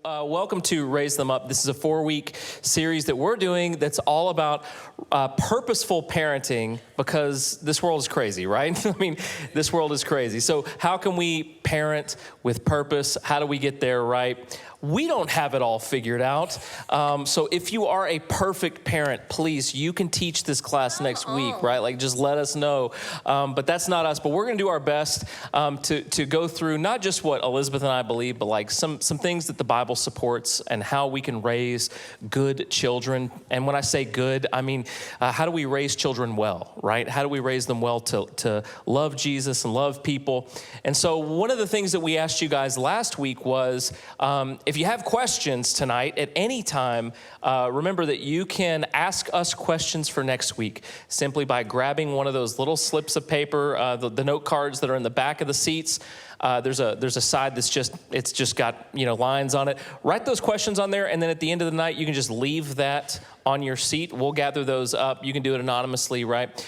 Welcome to Raise Them Up. This is a 4-week series that we're doing that's all about purposeful parenting, because this world is crazy, right? I mean, this world is crazy. So how can we parent with purpose? How do we get there right? We don't have it all figured out. So if you are a perfect parent, please, you can teach this class next week, right? Like, just let us know. But that's not us. But we're going to do our best to go through not just what Elizabeth and I believe, but like some things that the Bible supports and how we can raise good children. And when I say good, I mean, how do we raise children well, right? How do we raise them well to love Jesus and love people? And so one of the things that we asked you guys last week was, if you have questions tonight at any time, remember that you can ask us questions for next week simply by grabbing one of those little slips of paper, the note cards that are in the back of the seats. There's a side that's just got lines on it. Write those questions on there, and then at the end of the night, you can just leave that on your seat. We'll gather those up. You can do it anonymously, right?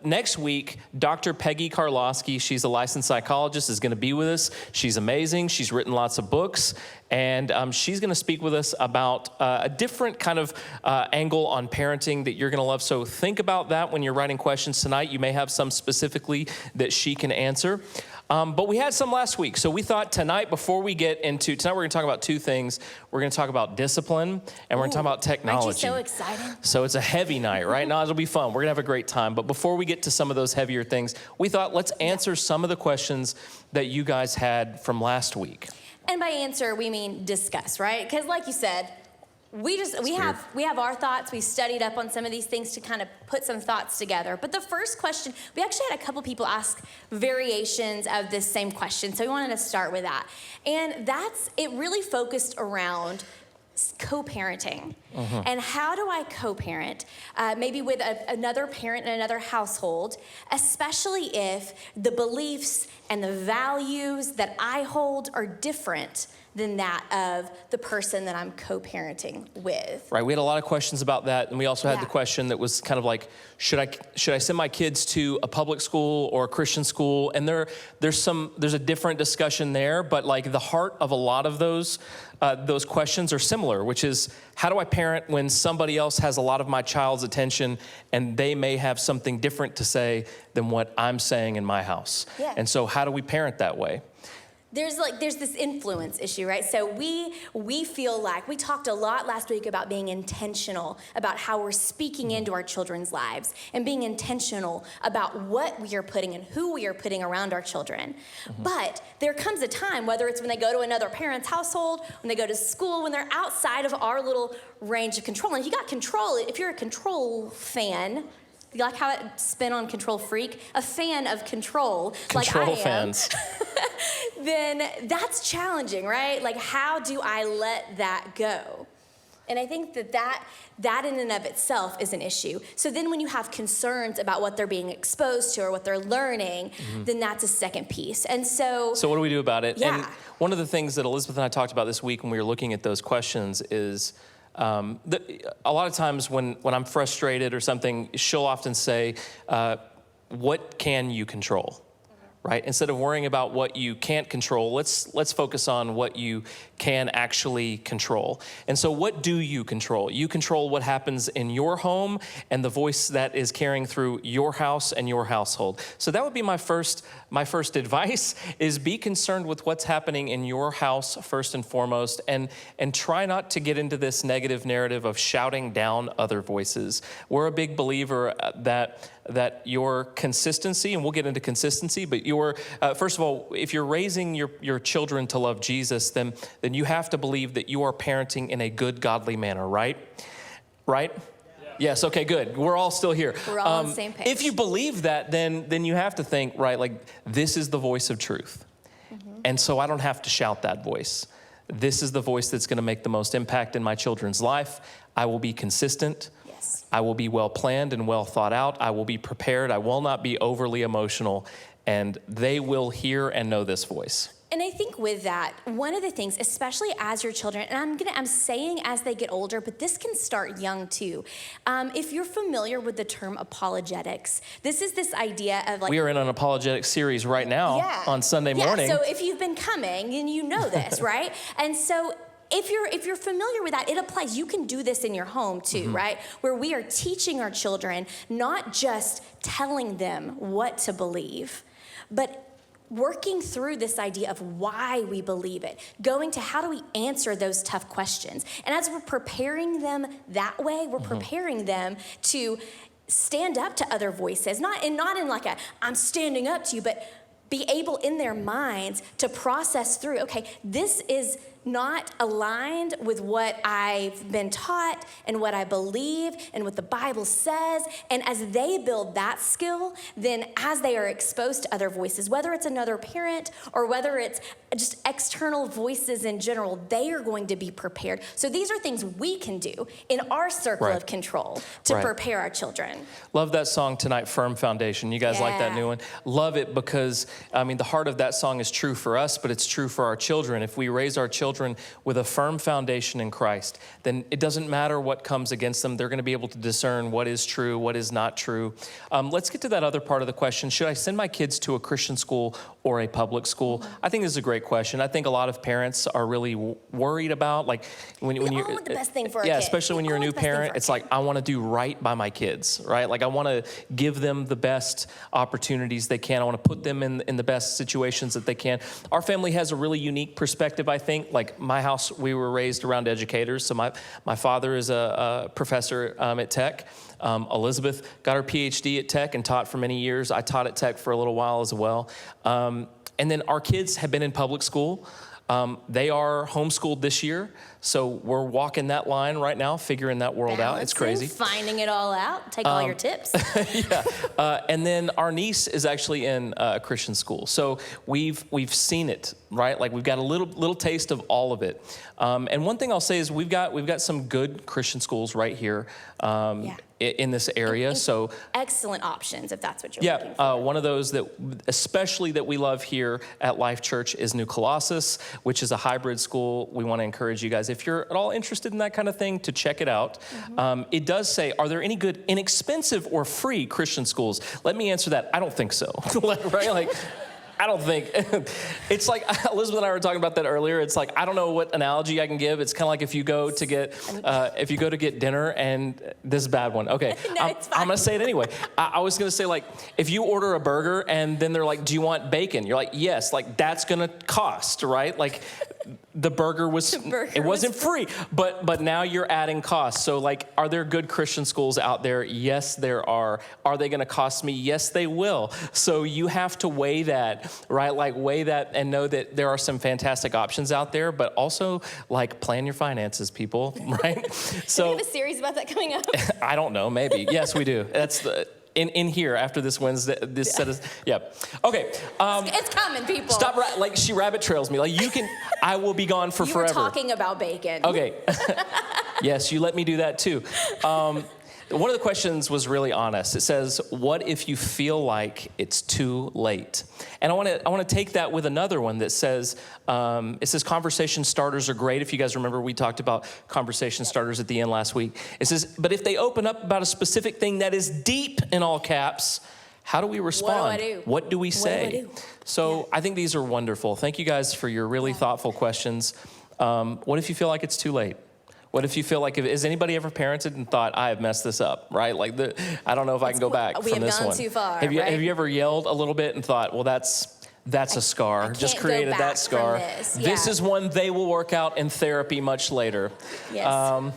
Next week, Dr. Peggy Karlowski, she's a licensed psychologist, is going to be with us. She's amazing. She's written lots of books, and she's going to speak with us about a different kind of angle on parenting that you're going to love. So think about that when you're writing questions tonight. You may have some specifically that she can answer. But we had some last week. So we thought tonight, before we get into, tonight we're going to talk about two things. We're going to talk about discipline, and we're going to talk about technology. Aren't you so excited? So it's a heavy night, right? Now it'll be fun. We're going to have a great time. But before we get to some of those heavier things, we thought let's answer some of the questions that you guys had from last week. And by answer, we mean discuss, right? Because like you said, we have our thoughts. We studied up on some of these things to kind of put some thoughts together. But the first question, we actually had a couple people ask variations of this same question. So we wanted to start with that. And it really focused around co-parenting. Mm-hmm. And how do I co-parent, maybe with another parent in another household, especially if the beliefs and the values that I hold are different than that of the person that I'm co-parenting with. Right, we had a lot of questions about that, and we also had the question that was kind of like, should I send my kids to a public school or a Christian school? And there's a different discussion there, but like the heart of a lot of those questions are similar, which is, how do I parent when somebody else has a lot of my child's attention and they may have something different to say than what I'm saying in my house? Yeah. And so how do we parent that way? There's this influence issue, right? So we feel like, we talked a lot last week about being intentional about how we're speaking into our children's lives and being intentional about what we are putting and who we are putting around our children. Mm-hmm. But there comes a time, whether it's when they go to another parent's household, when they go to school, when they're outside of our little range of control. And if you're a control fan, you like how it spin on control freak? A fan of control, like I am. Fans. Then that's challenging, right? Like, how do I let that go? And I think that in and of itself is an issue. So then when you have concerns about what they're being exposed to or what they're learning, then that's a second piece. And so what do we do about it? Yeah. And one of the things that Elizabeth and I talked about this week when we were looking at those questions is, a lot of times when I'm frustrated or something, she'll often say, what can you control? Right? Instead of worrying about what you can't control, let's focus on what you can actually control. And so what do you control? You control what happens in your home and the voice that is carrying through your house and your household. So that would be my first advice, is be concerned with what's happening in your house first and foremost, and try not to get into this negative narrative of shouting down other voices. We're a big believer that your consistency, and we'll get into consistency, but first of all, if you're raising your children to love Jesus, then you have to believe that you are parenting in a good, godly manner, right? Right? Yeah. Yes, okay, good. We're all still here. We're all on the same page. If you believe that, then you have to think, right, like, this is the voice of truth. Mm-hmm. And so I don't have to shout that voice. This is the voice that's going to make the most impact in my children's life. I will be consistent. Yes. I will be well planned and well thought out. I will be prepared. I will not be overly emotional. And they will hear and know this voice. And I think with that, one of the things, especially as your children, and I'm saying as they get older, but this can start young too. If you're familiar with the term apologetics, this is this idea of like... We are in an apologetics series right now on Sunday morning. So if you've been coming, then you know this, right? And so if you're familiar with that, it applies. You can do this in your home too, right? Where we are teaching our children, not just telling them what to believe, but working through this idea of why we believe it, going to how do we answer those tough questions. And as we're preparing them that way, we're preparing them to stand up to other voices, not in like a, I'm standing up to you, but be able in their minds to process through, okay, this is not aligned with what I've been taught and what I believe and what the Bible says. And as they build that skill, then as they are exposed to other voices, whether it's another parent or whether it's just external voices in general, they are going to be prepared. So these are things we can do in our circle of control to prepare our children. Love that song tonight, Firm Foundation. You guys like that new one? Love it because, I mean, the heart of that song is true for us, but it's true for our children. If we raise our children with a firm foundation in Christ, then it doesn't matter what comes against them. They're going to be able to discern what is true, what is not true. Let's get to that other part of the question. Should I send my kids to a Christian school or a public school? I think this is a great question. I think a lot of parents are really worried about, like, when you want the best thing for our kids. Especially when you're a new parent, it's like, I want to do right by my kids, right? Like, I want to give them the best opportunities they can. I want to put them in the best situations that they can. Our family has a really unique perspective, I think. Like, my house, we were raised around educators. So my father is a professor at Tech. Elizabeth got her PhD at Tech and taught for many years. I taught at Tech for a little while as well. And then our kids have been in public school. They are homeschooled this year. So we're walking that line right now, figuring that world out. It's crazy. Finding it all out. Take all your tips. And then our niece is actually in a Christian school. So we've seen it, right? Like, we've got a little taste of all of it. And one thing I'll say is we've got some good Christian schools right here in this area. So excellent options if that's what you're looking for. One of those that especially that we love here at Life Church is New Colossus, which is a hybrid school. We want to encourage you guys, if you're at all interested in that kind of thing, to check it out. It does say, are there any good inexpensive or free Christian schools? Let me answer that. I don't think so. Right? Like, I don't think, it's like, Elizabeth and I were talking about that earlier. It's like, I don't know what analogy I can give. It's kind of like if you go to get dinner, and this is a bad one. Okay, No, I'm going to say it anyway. I was going to say, like, if you order a burger and then they're like, do you want bacon? You're like, yes, like, that's going to cost, right? Like, the burger wasn't free, but now you're adding costs. So, like, are there good Christian schools out there? Yes, there are. Are they going to cost me? Yes, they will. So you have to weigh that, right? Like, weigh that and know that there are some fantastic options out there, but also, like, plan your finances, people, right? So do we have a series about that coming up? I don't know, maybe. Yes, we do. That's in here after this Wednesday, this set is, Okay. It's coming, people. Stop, like, she rabbit trails me. Like, I will be gone for forever. You were talking about bacon. Okay. Yes, you let me do that too. One of the questions was really honest. It says, what if you feel like it's too late? And I want to take that with another one that says, it says conversation starters are great. If you guys remember, we talked about conversation starters at the end last week. It says, but if they open up about a specific thing that is deep in all caps, how do we respond? What do I do? What do we say? What do I do? So I think these are wonderful. Thank you guys for your really thoughtful questions. What if you feel like it's too late? What if you feel like, has anybody ever parented and thought, I have messed this up, right? Like, I don't know if I can go back from this one. We have gone too far, Have you ever yelled a little bit and thought, well, that's a scar, just created that scar. This is one they will work out in therapy much later. Yes.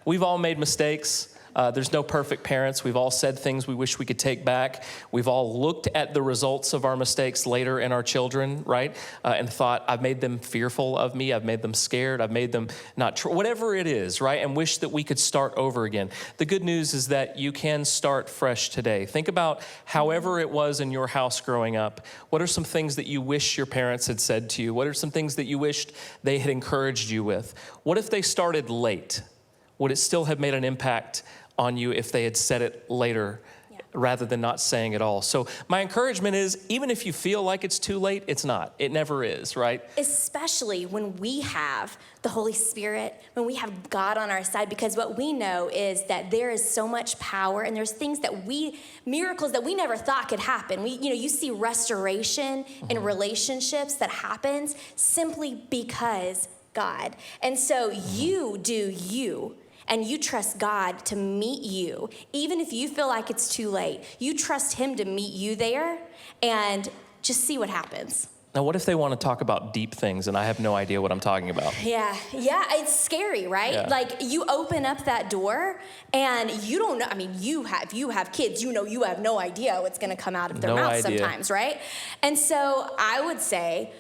We've all made mistakes. There's no perfect parents. We've all said things we wish we could take back. We've all looked at the results of our mistakes later in our children, right? And thought, I've made them fearful of me. I've made them scared. I've made them not true. Whatever it is, right? And wish that we could start over again. The good news is that you can start fresh today. Think about however it was in your house growing up. What are some things that you wish your parents had said to you? What are some things that you wished they had encouraged you with? What if they started late? Would it still have made an impact on you if they had said it later rather than not saying it all? So my encouragement is, even if you feel like it's too late, it's not. It never is, right? Especially when we have the Holy Spirit, when we have God on our side, because what we know is that there is so much power, and there's things miracles that we never thought could happen. You see restoration in relationships that happens simply because God. And so you do you. And you trust God to meet you. Even if you feel like it's too late, you trust him to meet you there and just see what happens. Now, what if they want to talk about deep things and I have no idea what I'm talking about? Yeah, it's scary, right? Yeah. Like you open up that door and you don't know. I mean, you have kids, you have no idea what's going to come out of their mouth sometimes, right? And so I would say,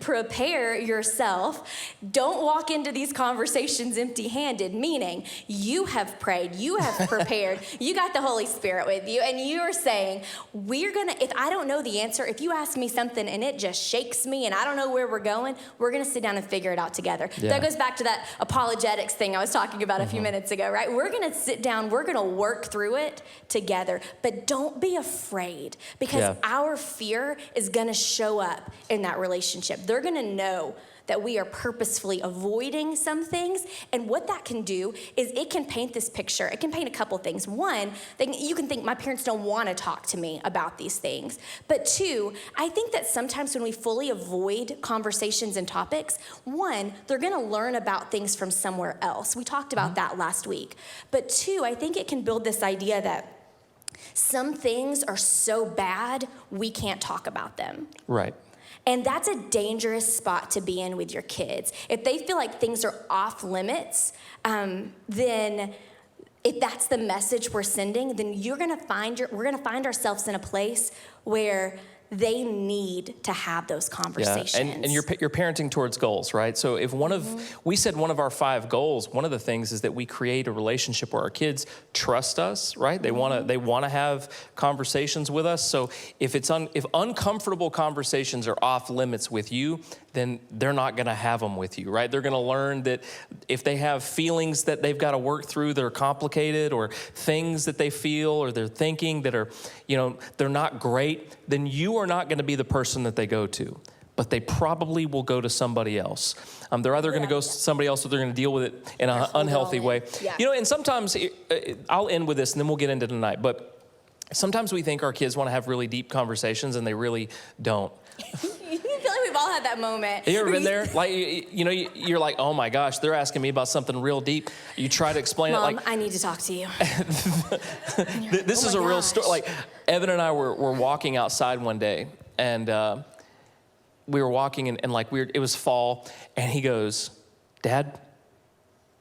prepare yourself. Don't walk into these conversations empty-handed, meaning you have prayed, you have prepared, you got the Holy Spirit with you, and you are saying, if I don't know the answer, if you ask me something and it just shakes me and I don't know where we're going, we're going to sit down and figure it out together. Yeah. That goes back to that apologetics thing I was talking about a few minutes ago, right? We're going to sit down, we're going to work through it together, but don't be afraid because our fear is going to show up in that relationship. They're going to know that we are purposefully avoiding some things. And what that can do is it can paint this picture. It can paint a couple things. One, you can think my parents don't want to talk to me about these things. But two, I think that sometimes when we fully avoid conversations and topics, one, they're going to learn about things from somewhere else. We talked about that last week. But two, I think it can build this idea that some things are so bad, we can't talk about them. Right. And that's a dangerous spot to be in with your kids. If they feel like things are off limits, then if that's the message we're sending, then we're gonna find ourselves in a place where they need to have those conversations. Yeah. And you're parenting towards goals, right? So if we said one of our 5 goals, one of the things is that we create a relationship where our kids trust us, right? They want to have conversations with us. So if uncomfortable conversations are off limits with you, then they're not going to have them with you, right? They're going to learn that if they have feelings that they've got to work through that are complicated, or things that they feel or they're thinking that are, they're not great, then you are not going to be the person that they go to. But they probably will go to somebody else. They're either going to go to somebody else or they're going to deal with it in an unhealthy way. Yeah. And sometimes, I'll end with this and then we'll get into tonight, but sometimes we think our kids want to have really deep conversations and they really don't. I feel like we've all had that moment. You ever been there? Like, you're like, oh my gosh, they're asking me about something real deep. You try to explain Mom, it like, I need to talk to you. This is a real story. Like, Evan and I were walking outside one day, and we were walking, and it was fall, and he goes, Dad,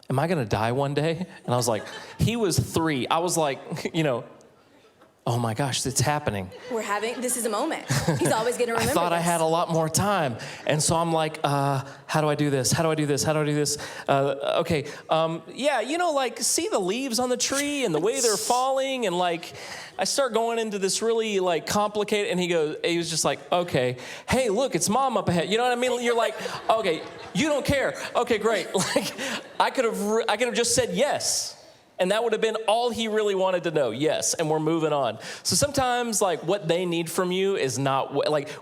am I gonna die one day? And I was like, he was 3. I was like, oh my gosh, it's happening. This is a moment. He's always going to remember I thought this. I had a lot more time. And so I'm like, how do I do this? How do I do this? How do I do this? Okay. See the leaves on the tree and the way they're falling. And I start going into this really complicated, and he was just like, okay, hey, look, it's Mom up ahead. You know what I mean? You're like, okay, you don't care. Okay, great. I could have just said yes. And that would have been all he really wanted to know. Yes, and we're moving on. So sometimes, what they need from you is not,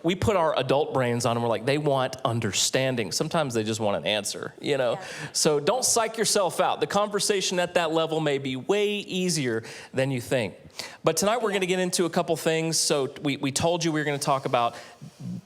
we put our adult brains on them. We're like, they want understanding. Sometimes they just want an answer, Yeah. So don't psych yourself out. The conversation at that level may be way easier than you think. But tonight we're going to get into a couple things. So we told you we were going to talk about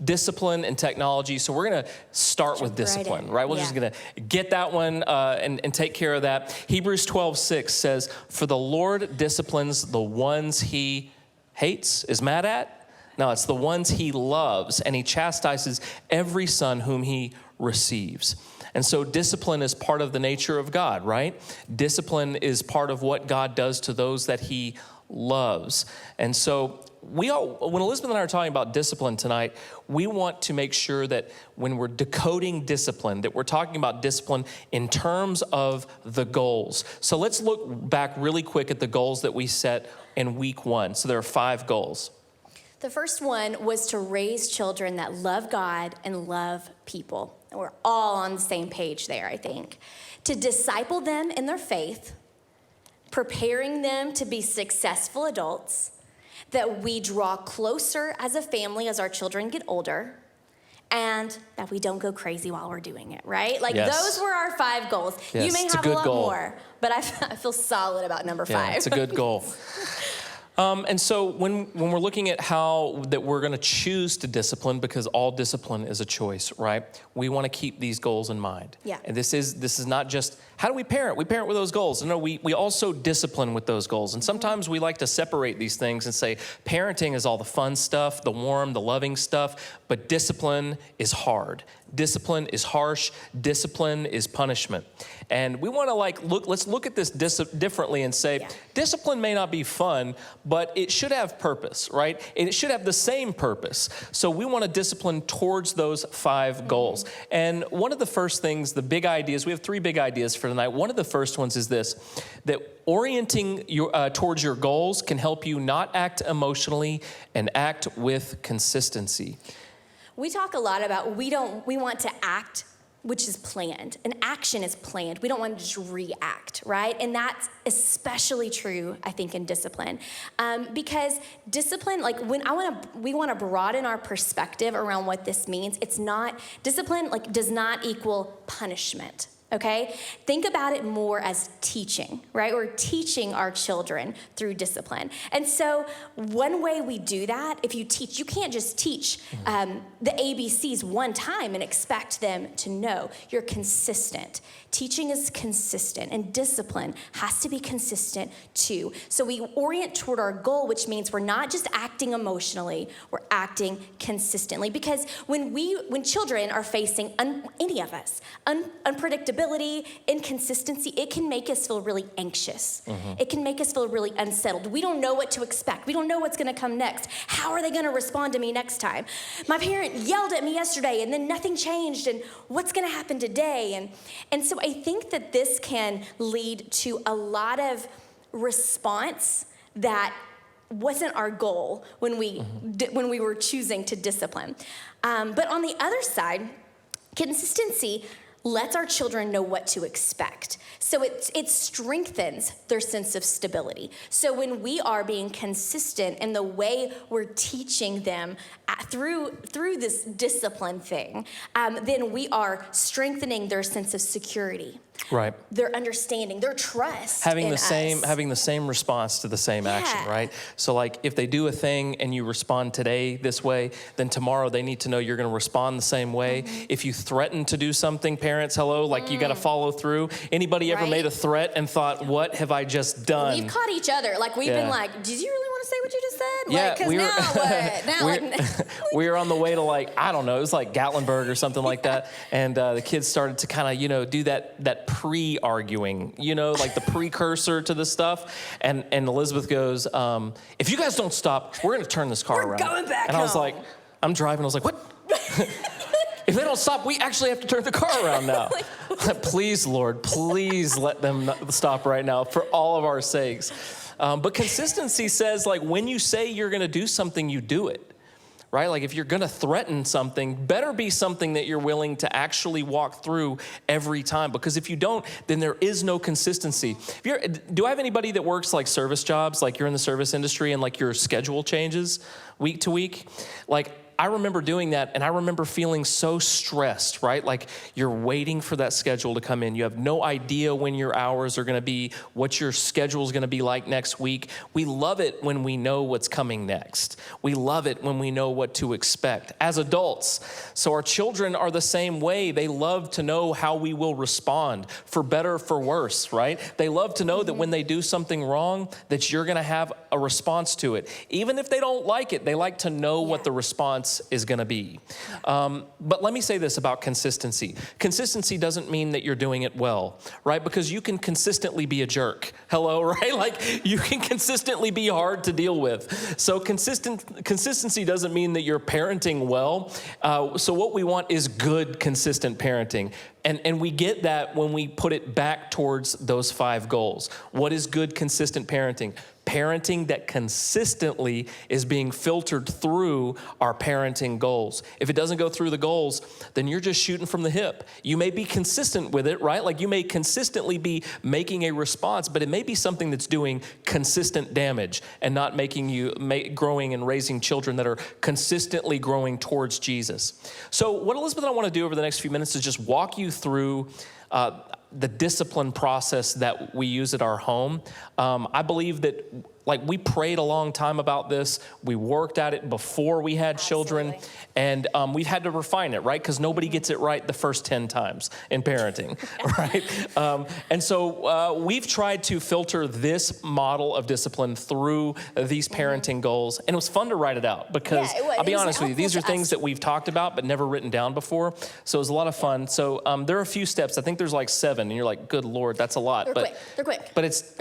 discipline and technology. So we're going to start with discipline, right? We're just going to get that one and take care of that. Hebrews 12:6 says, for the Lord disciplines the ones he hates, is mad at. No, it's the ones he loves, and he chastises every son whom he receives. And so discipline is part of the nature of God, right? Discipline is part of what God does to those that he loves. And so when Elizabeth and I are talking about discipline tonight, we want to make sure that when we're decoding discipline, that we're talking about discipline in terms of the goals. So let's look back really quick at the goals that we set in week 1. So there are 5 goals. The first one was to raise children that love God and love people. And we're all on the same page there, I think. To disciple them in their faith, preparing them to be successful adults, that we draw closer as a family as our children get older, and that we don't go crazy while we're doing it, right? Those were our 5 goals. Yes, you may have a lot more, but I feel solid about number 5. Yeah, it's a good goal. And so when we're looking at how that we're going to choose to discipline, because all discipline is a choice, right? We want to keep these goals in mind. Yeah. And this is not just, how do we parent? We parent with those goals. No, we also discipline with those goals. And sometimes we like to separate these things and say, parenting is all the fun stuff, the warm, the loving stuff, but discipline is hard. Discipline is harsh. Discipline is punishment. And we want to let's look at this differently and say, discipline may not be fun, but it should have purpose, right? And it should have the same purpose. So we want to discipline towards those 5 goals. And one of the first things, the big ideas, we have 3 big ideas for tonight. One of the first ones is this, that orienting towards your goals can help you not act emotionally and act with consistency. We talk a lot about we want to act, which is planned. An action is planned. We don't want to just react, right? And that's especially true, I think, in discipline. Because discipline, we want to broaden our perspective around what this means. Discipline does not equal punishment. Okay? Think about it more as teaching, right? We're teaching our children through discipline. And so one way we do that, if you teach, you can't just teach the ABCs one time and expect them to know. You're consistent. Teaching is consistent, and discipline has to be consistent too. So we orient toward our goal, which means we're not just acting emotionally, we're acting consistently. Because when children are facing, any of us, unpredictability, inconsistency, it can make us feel really anxious. It can make us feel really unsettled. We don't know what to expect. We don't know what's going to come next. How are they going to respond to me next time? My parent yelled at me yesterday, and then nothing changed, and what's going to happen today? And so I think that this can lead to a lot of response that wasn't our goal when we were choosing to discipline. But on the other side, consistency lets our children know what to expect. So it strengthens their sense of stability. So when we are being consistent in the way we're teaching them through this discipline thing, then we are strengthening their sense of security. Right. Their understanding, their trust having in the us. same response to the same action, right? So if they do a thing and you respond today this way, then tomorrow they need to know you're going to respond the same way. If you threaten to do something, parents, you got to follow through. Anybody ever made a threat and thought, what have I just done? We've caught each other. We've been like, did you really want to say what you just said? Because now what? We were on the way to I don't know, it was Gatlinburg or something like that. And the kids started to kind of, do that pre-arguing, the precursor to the stuff. And Elizabeth goes, if you guys don't stop, we're going to turn this car around. We're going back And I was home. like, I'm driving. I was like, what? If they don't stop, we actually have to turn the car around now. Please, Lord, please let them stop right now for all of our sakes. But consistency says, when you say you're going to do something, you do it. Right? If you're going to threaten something, better be something that you're willing to actually walk through every time. Because if you don't, then there is no consistency. Do I have anybody that works service jobs, you're in the service industry and your schedule changes week to week? I remember doing that, and I remember feeling so stressed, right? You're waiting for that schedule to come in. You have no idea when your hours are going to be, what your schedule is going to be like next week. We love it when we know what's coming next. We love it when we know what to expect as adults. So our children are the same way. They love to know how we will respond, for better, for worse, right? They love to know that when they do something wrong, that you're going to have a response to it. Even if they don't like it, they like to know what the response is going to be. But let me say this about consistency. Consistency doesn't mean that you're doing it well, right? Because you can consistently be a jerk. Hello, right? You can consistently be hard to deal with. So consistency doesn't mean that you're parenting well. So what we want is good, consistent parenting. And we get that when we put it back towards those 5 goals. What is good, consistent parenting? Parenting that consistently is being filtered through our parenting goals. If it doesn't go through the goals, then you're just shooting from the hip. You may be consistent with it, right? You may consistently be making a response, but it may be something that's doing consistent damage and not making you growing and raising children that are consistently growing towards Jesus. So what Elizabeth and I want to do over the next few minutes is just walk you through the discipline process that we use at our home. I believe that we prayed a long time about this. We worked at it before we had children, and we've had to refine it, right? Because nobody gets it right the first 10 times in parenting, right? And so we've tried to filter this model of discipline through these parenting goals, and it was fun to write it out because I'll be honest with you, these are things that we've talked about but never written down before. So it was a lot of fun. So there are a few steps. I think there's like 7, and you're like, good Lord, that's a lot. They're quick. But it's,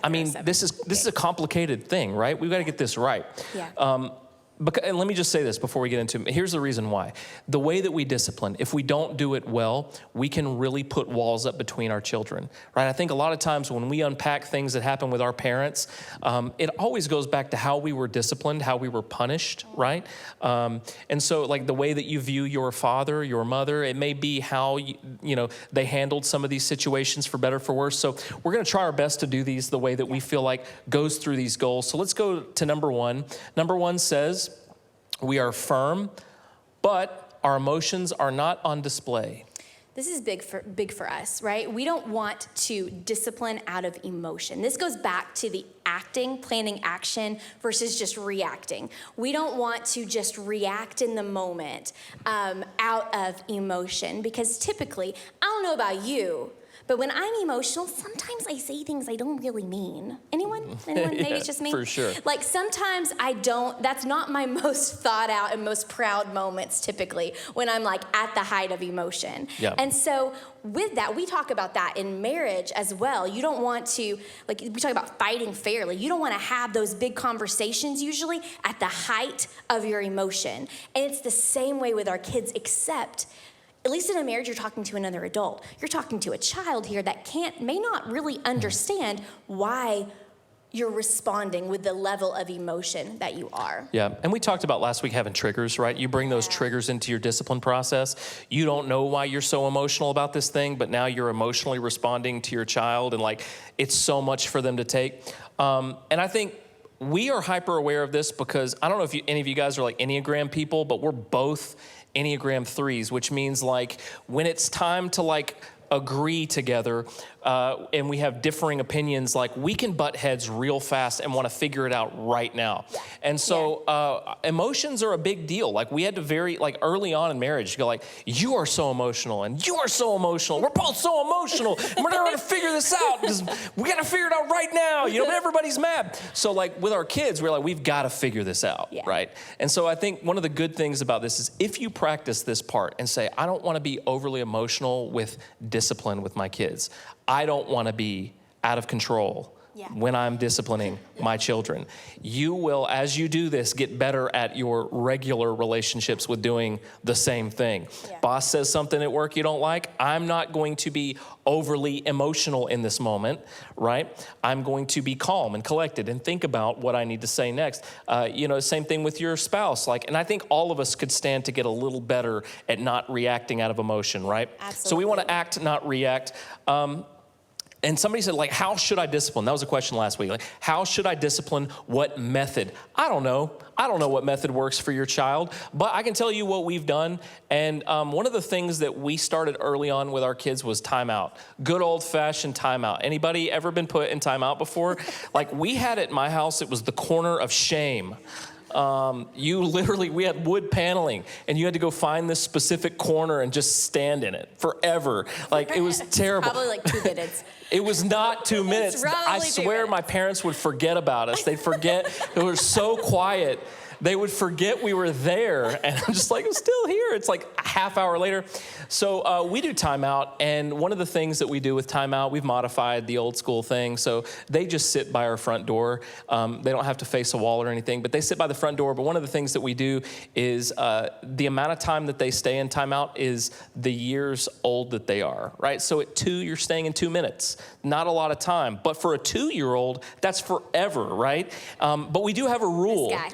I mean, this is a complicated thing, right? We've got to get this right. Yeah. And let me just say this before we get into it. Here's the reason why. The way that we discipline, if we don't do it well, we can really put walls up between our children, right? I think a lot of times when we unpack things that happen with our parents, it always goes back to how we were disciplined, how we were punished, right? And so like the way that you view your father, your mother, it may be how, they handled some of these situations for better, for worse. So we're going to try our best to do these the way that we feel like goes through these goals. So let's go to number 1. Number 1 says, we are firm, but our emotions are not on display. This is big for us, right? We don't want to discipline out of emotion. This goes back to the planning action versus just reacting. We don't want to just react in the moment out of emotion, because typically, I don't know about you, but when I'm emotional, sometimes I say things I don't really mean. Anyone? Maybe it's just me? For sure. Like sometimes that's not my most thought out and most proud moments typically when I'm like at the height of emotion. Yeah. And so with that, we talk about that in marriage as well. You don't want to, like we talk about fighting fairly. You don't want to have those big conversations usually at the height of your emotion. And it's the same way with our kids, except at least in a marriage, you're talking to another adult. You're talking to a child here that may not really understand why you're responding with the level of emotion that you are. Yeah, and we talked about last week having triggers, right? You bring those triggers into your discipline process. You don't know why you're so emotional about this thing, but now you're emotionally responding to your child, and like it's so much for them to take. And I think we are hyper aware of this because I don't know if any of you guys are like Enneagram people, but we're both Enneagram 3s, which means like when it's time to like agree together and we have differing opinions, like we can butt heads real fast and want to figure it out right now. And so emotions are a big deal. Like we had to early on in marriage, go like, you are so emotional and you are so emotional. We're both so emotional and we're never going to figure this out because we got to figure it out right now. But everybody's mad. So like with our kids, we're like, we've got to figure this out, right? And so I think one of the good things about this is if you practice this part and say, I don't want to be overly emotional with discipline with my kids. I don't want to be out of control when I'm disciplining my children. You will, as you do this, get better at your regular relationships with doing the same thing. Boss says something at work you don't like. I'm not going to be overly emotional in this moment, right? I'm going to be calm and collected and think about what I need to say next. Same thing with your spouse. And I think all of us could stand to get a little better at not reacting out of emotion, right? Absolutely. So we want to act, not react. And somebody said, how should I discipline? That was a question last week. How should I discipline? What method? I don't know. I don't know what method works for your child, but I can tell you what we've done. And one of the things that we started early on with our kids was timeout. Good old-fashioned timeout. Anybody ever been put in timeout before? We had it at my house. It was the corner of shame. We had wood paneling and you had to go find this specific corner and just stand in it forever. It was terrible. Probably 2 minutes. It was not 2 minutes. I swear my parents would forget about us. They'd forget. It was so quiet. They would forget we were there. And I'm just I'm still here. It's a half hour later. So we do timeout. And one of the things that we do with timeout, we've modified the old school thing. So they just sit by our front door. They don't have to face a wall or anything, but they sit by the front door. But one of the things that we do is the amount of time that they stay in timeout is the years old that they are, right? So at 2, you're staying in 2 minutes. Not a lot of time. But for a 2-year-old, that's forever, right? But we do have a rule. This guy.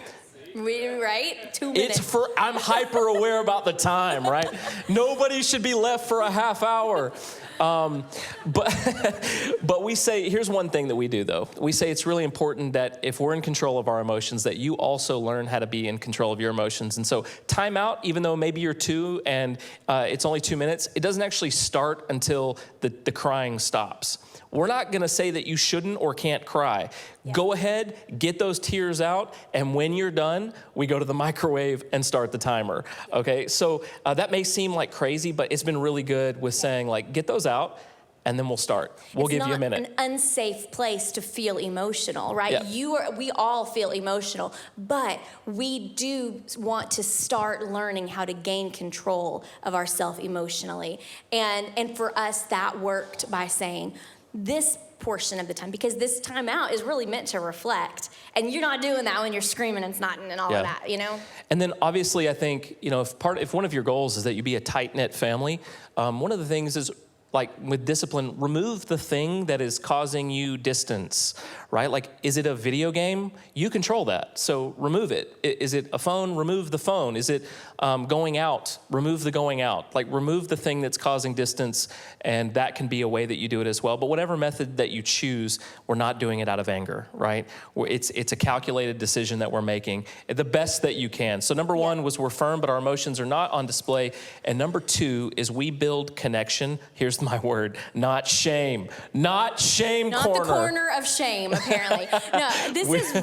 Right? 2 minutes. I'm hyper aware about the time, right? Nobody should be left for a half hour. But we say, here's one thing that we do though. We say it's really important that if we're in control of our emotions, that you also learn how to be in control of your emotions. And so time out, even though maybe you're 2 and it's only 2 minutes, it doesn't actually start until the crying stops. We're not going to say that you shouldn't or can't cry. Go ahead, get those tears out, and when you're done, we go to the microwave and start the timer, okay? So that may seem like crazy, but it's been really good with saying, like, get those out, and then we'll start. We'll give you a minute. It's not an unsafe place to feel emotional, right? Yeah. We all feel emotional, but we do want to start learning how to gain control of ourselves emotionally. And for us, that worked by saying, this portion of the time, because this time out is really meant to reflect, and you're not doing that when you're screaming and snotting and all of that, you know? And then obviously I think, you know, if one of your goals is that you be a tight-knit family, one of the things is, like with discipline, remove the thing that is causing you distance, right? Like, is it a video game? You control that, so remove it. Is it a phone? Remove the phone. Is it going out? Remove the going out. Like, remove the thing that's causing distance, and that can be a way that you do it as well. But whatever method that you choose, we're not doing it out of anger, right? It's a calculated decision that we're making, the best that you can. So number one was we're firm, but our emotions are not on display. And number two is we build connection. Here's my word, not shame. Not shame not corner. Not the corner of shame, apparently. No, this is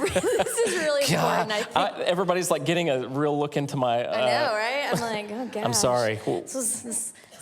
really important, I think. Everybody's like getting a real look into my... I know, right? I'm like, oh, gosh. I'm sorry. This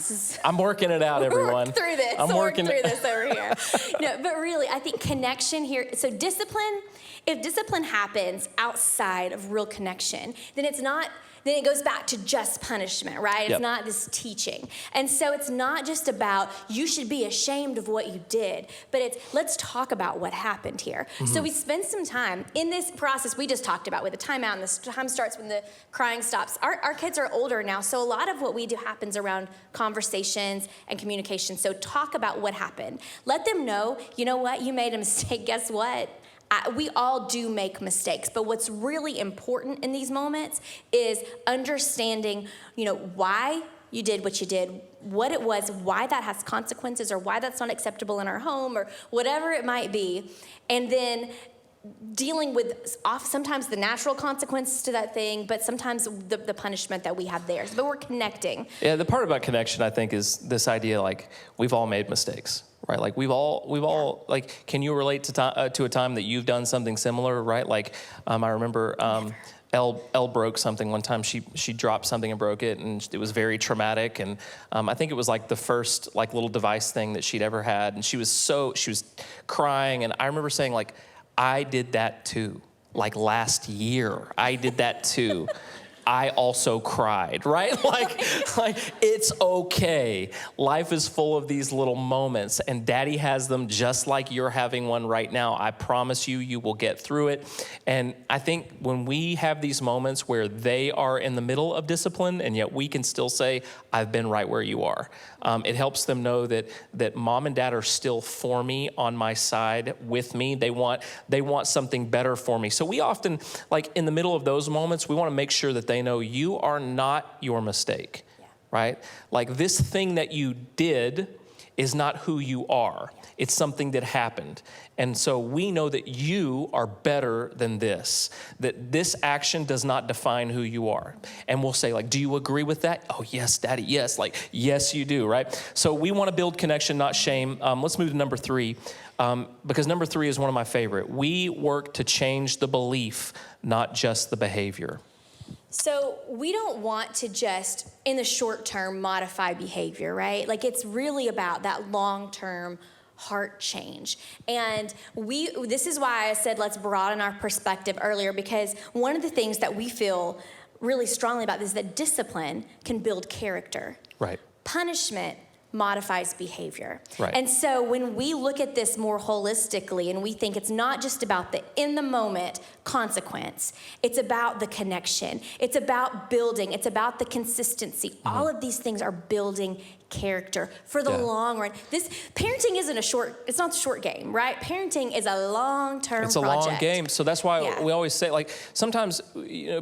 is, I'm working it out, everyone. We're through this. I'm working through this over here. No, but really, I think connection here, so discipline, if discipline happens outside of real connection, then it goes back to just punishment, right? It's not this teaching. And so it's not just about you should be ashamed of what you did, but it's let's talk about what happened here. Mm-hmm. So we spend some time in this process we just talked about with the timeout, and the time starts when the crying stops. Our kids are older now, so a lot of what we do happens around conversations and communication. So talk about what happened. Let them know, you know what, you made a mistake. Guess what? We all do make mistakes, but what's really important in these moments is understanding, you know, why you did what you did, what it was, why that has consequences, or why that's not acceptable in our home, or whatever it might be, and then dealing with sometimes the natural consequences to that thing, but sometimes the punishment that we have there. But we're connecting. Yeah, the part about connection, I think, is this idea, like, we've all made mistakes. Right, like we've all like. Can you relate to a time that you've done something similar? Right, like I remember Elle broke something one time. She dropped something and broke it, and it was very traumatic. And I think it was like the first like little device thing that she'd ever had, and she was crying. And I remember saying, like, I did that too. Like last year, I did that too. I also cried, right? Like it's okay. Life is full of these little moments, and Daddy has them just like you're having one right now. I promise you, you will get through it. And I think when we have these moments where they are in the middle of discipline, and yet we can still say, I've been right where you are. It helps them know that Mom and Dad are still for me, on my side, with me. They want something better for me. So we often, like in the middle of those moments, we want to make sure that they know you are not your mistake, right? Like this thing that you did is not who you are. It's something that happened. And so we know that you are better than this, that this action does not define who you are. And we'll say, like, do you agree with that? Oh, yes, Daddy, yes. Like, yes, you do, right? So we want to build connection, not shame. Let's move to number three, because number three is one of my favorite. We work to change the belief, not just the behavior. So we don't want to just, in the short term, modify behavior, right? Like it's really about that long-term heart change. And this is why I said let's broaden our perspective earlier, because one of the things that we feel really strongly about is that discipline can build character. Right. Punishment modifies behavior. Right. And so when we look at this more holistically and we think it's not just about the in the moment consequence, it's about the connection, it's about building, it's about the consistency. Mm-hmm. All of these things are building character for the long run. This parenting isn't it's not a short game, right? Parenting is a long-term project. It's a long game. So that's why we always say, like, sometimes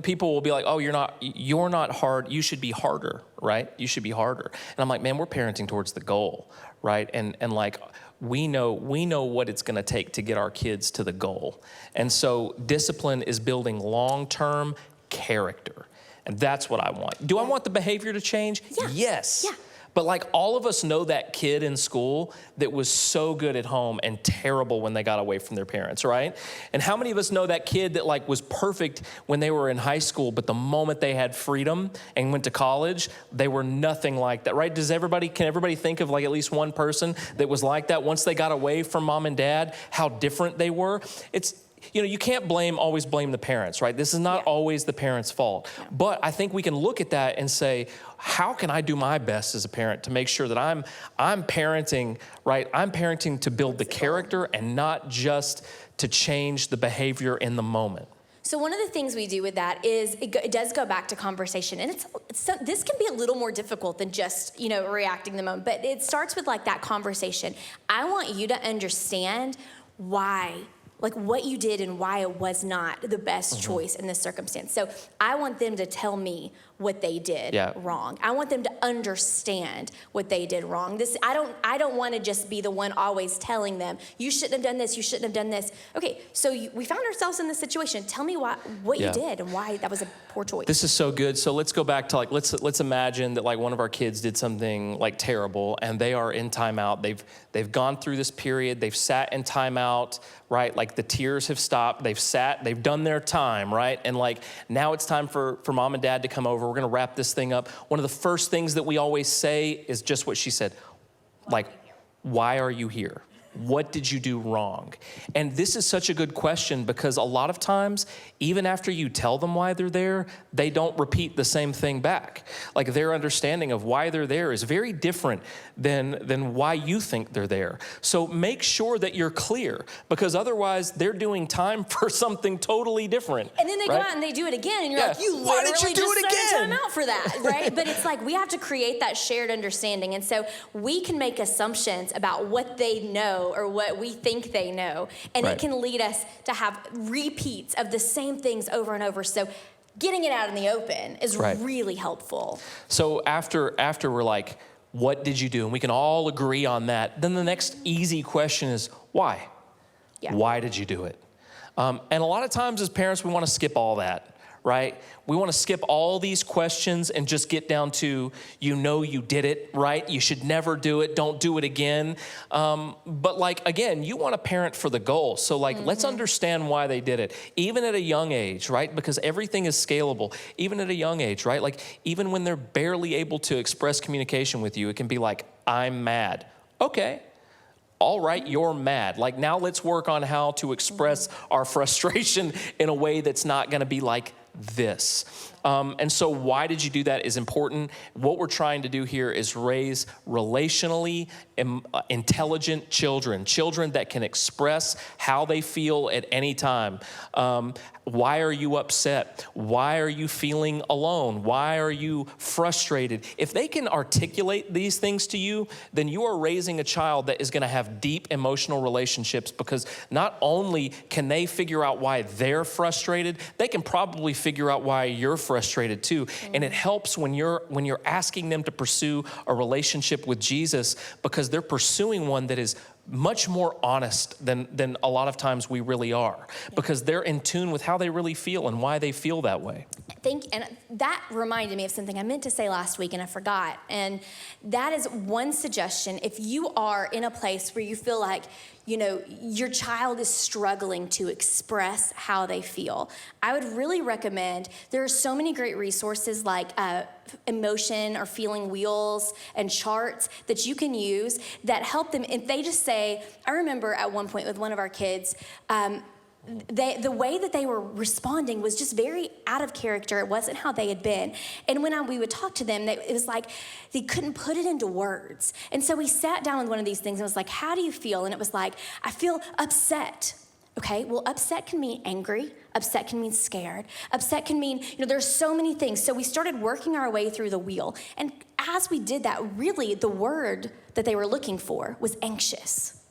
people will be like, oh, you're not hard, you should be harder, right? You should be harder. And I'm like, man, we're parenting towards the goal, right? And like we know what it's going to take to get our kids to the goal. And so discipline is building long-term character. And that's what I want. Do I want the behavior to change? Yeah. Yes. Yeah. But like all of us know that kid in school that was so good at home and terrible when they got away from their parents, right? And how many of us know that kid that like was perfect when they were in high school, but the moment they had freedom and went to college, they were nothing like that, right? Can everybody think of like at least one person that was like that once they got away from mom and dad, how different they were? You can't always blame the parents, right? This is not always the parents' fault. Yeah. But I think we can look at that and say, how can I do my best as a parent to make sure that I'm parenting, right? I'm parenting to build the character and not just to change the behavior in the moment. So one of the things we do with that is it does go back to conversation, and this can be a little more difficult than just reacting to the moment. But it starts with like that conversation. I want you to understand why. Like what you did and why it was not the best choice in this circumstance. So I want them to tell me what they did wrong. I want them to understand what they did wrong. I don't want to just be the one always telling them, you shouldn't have done this, you shouldn't have done this. Okay, so we found ourselves in this situation. Tell me what you did and why that was a poor choice. This is so good. So let's go back to let's imagine that like one of our kids did something like terrible and they are in timeout. They've gone through this period, they've sat in timeout, right? Like the tears have stopped, they've done their time, right? And like now it's time for mom and dad to come over. We're gonna wrap this thing up. One of the first things that we always say is just what she said, like, why are you here? What did you do wrong? And this is such a good question because a lot of times, even after you tell them why they're there, they don't repeat the same thing back. Like their understanding of why they're there is very different than why you think they're there. So make sure that you're clear because otherwise they're doing time for something totally different. And then they go out and they do it again and you're like, you literally just set a time out for that, right? But it's like we have to create that shared understanding. And so we can make assumptions about what they know or what we think they know. And it can lead us to have repeats of the same things over and over. So getting it out in the open is really helpful. So after we're like, what did you do? And we can all agree on that. Then the next easy question is, why? Yeah. Why did you do it? And a lot of times as parents, we want to skip all that. Right? We want to skip all these questions and just get down to, you did it, right? You should never do it. Don't do it again. But like, again, you want to parent for the goal. So like, let's understand why they did it. Even at a young age, right? Because everything is scalable. Even at a young age, right? Like even when they're barely able to express communication with you, it can be like, I'm mad. Okay. All right, you're mad. Like now let's work on how to express our frustration in a way that's not going to be like this. And so why did you do that is important. What we're trying to do here is raise relationally intelligent children that can express how they feel at any time. Why are you upset? Why are you feeling alone? Why are you frustrated? If they can articulate these things to you, then you are raising a child that is going to have deep emotional relationships because not only can they figure out why they're frustrated, they can probably figure out why you're frustrated too. And it helps when you're asking them to pursue a relationship with Jesus because they're pursuing one that is much more honest than a lot of times we really are because they're in tune with how they really feel and why they feel that way. And that reminded me of something I meant to say last week and I forgot. And that is one suggestion. If you are in a place where you feel like, your child is struggling to express how they feel, I would really recommend, there are so many great resources like emotion or feeling wheels and charts that you can use that help them. If they just say, I remember at one point with one of our kids, the way that they were responding was just very out of character. It wasn't how they had been. And when we would talk to them, it was like they couldn't put it into words. And so we sat down with one of these things and was like, how do you feel? And it was like, I feel upset. Okay, well, upset can mean angry. Upset can mean scared. Upset can mean, there's so many things. So we started working our way through the wheel. And as we did that, really the word that they were looking for was anxious.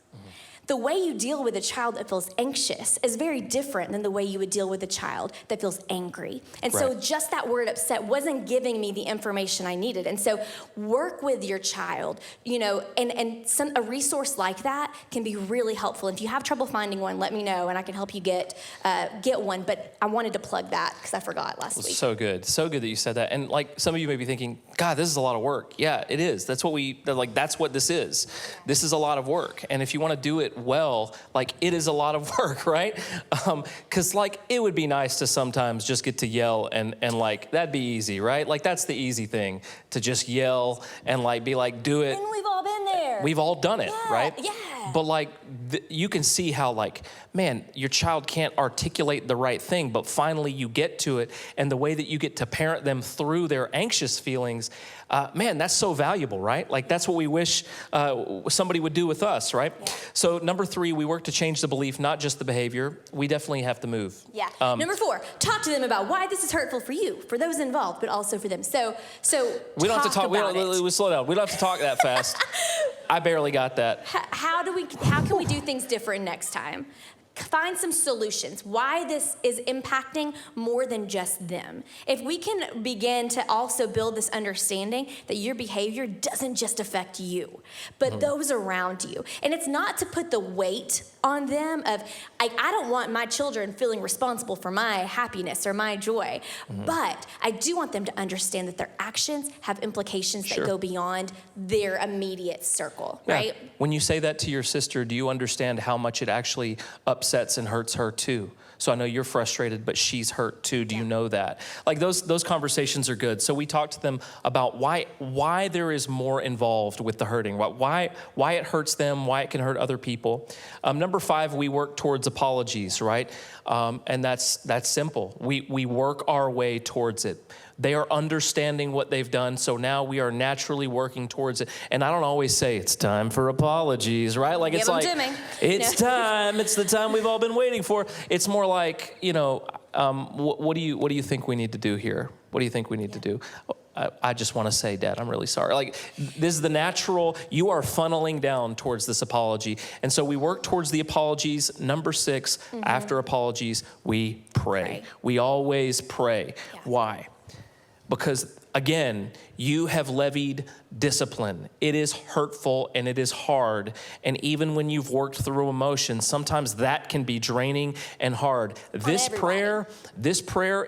The way you deal with a child that feels anxious is very different than the way you would deal with a child that feels angry. And so just that word upset wasn't giving me the information I needed. And so work with your child, you know, and a resource like that can be really helpful. If you have trouble finding one, let me know and I can help you get one. But I wanted to plug that because I forgot last week. So good. So good that you said that. And like some of you may be thinking, God, this is a lot of work. Yeah, it is. That's what this is. This is a lot of work. And if you want to do it well, like it is a lot of work, right? Because like it would be nice to sometimes just get to yell and like that'd be easy, right? Like that's the easy thing, to just yell and like be like, do it. And we've all been there. We've all done it, right? Yeah. But like you can see how like, man, your child can't articulate the right thing, but finally you get to it, and the way that you get to parent them through their anxious feelings, man, that's so valuable, right? Like that's what we wish somebody would do with us, right? Yeah. So number 3, we work to change the belief, not just the behavior. We definitely have to move. Yeah. Number 4, talk to them about why this is hurtful for you, for those involved, but also for them. So we don't have to talk. We slow down. We don't have to talk that fast. I barely got that. How can we do things different next time? Find some solutions, why this is impacting more than just them. If we can begin to also build this understanding that your behavior doesn't just affect you, but those around you. And it's not to put the weight on them of, I don't want my children feeling responsible for my happiness or my joy, but I do want them to understand that their actions have implications that go beyond their immediate circle, right? When you say that to your sister, do you understand how much it actually upsets and hurts her too? So I know you're frustrated, but she's hurt too. Do you know that? Like those conversations are good. So we talk to them about why there is more involved with the hurting, why it hurts them, why it can hurt other people. Number 5, we work towards apologies, right? And that's simple. We work our way towards it. They are understanding what they've done, so now we are naturally working towards it. And I don't always say, it's time for apologies, right? Like it's like, it's time, it's the time we've all been waiting for. It's more like, you know, what do you think we need to do here? What do you think we need to do? I just want to say, Dad, I'm really sorry. Like, this is the natural, you are funneling down towards this apology. And so we work towards the apologies. Number 6, after apologies, we pray. We always pray. Yeah. Why? Because, again, you have levied discipline. It is hurtful and it is hard. And even when you've worked through emotions, sometimes that can be draining and hard. This prayer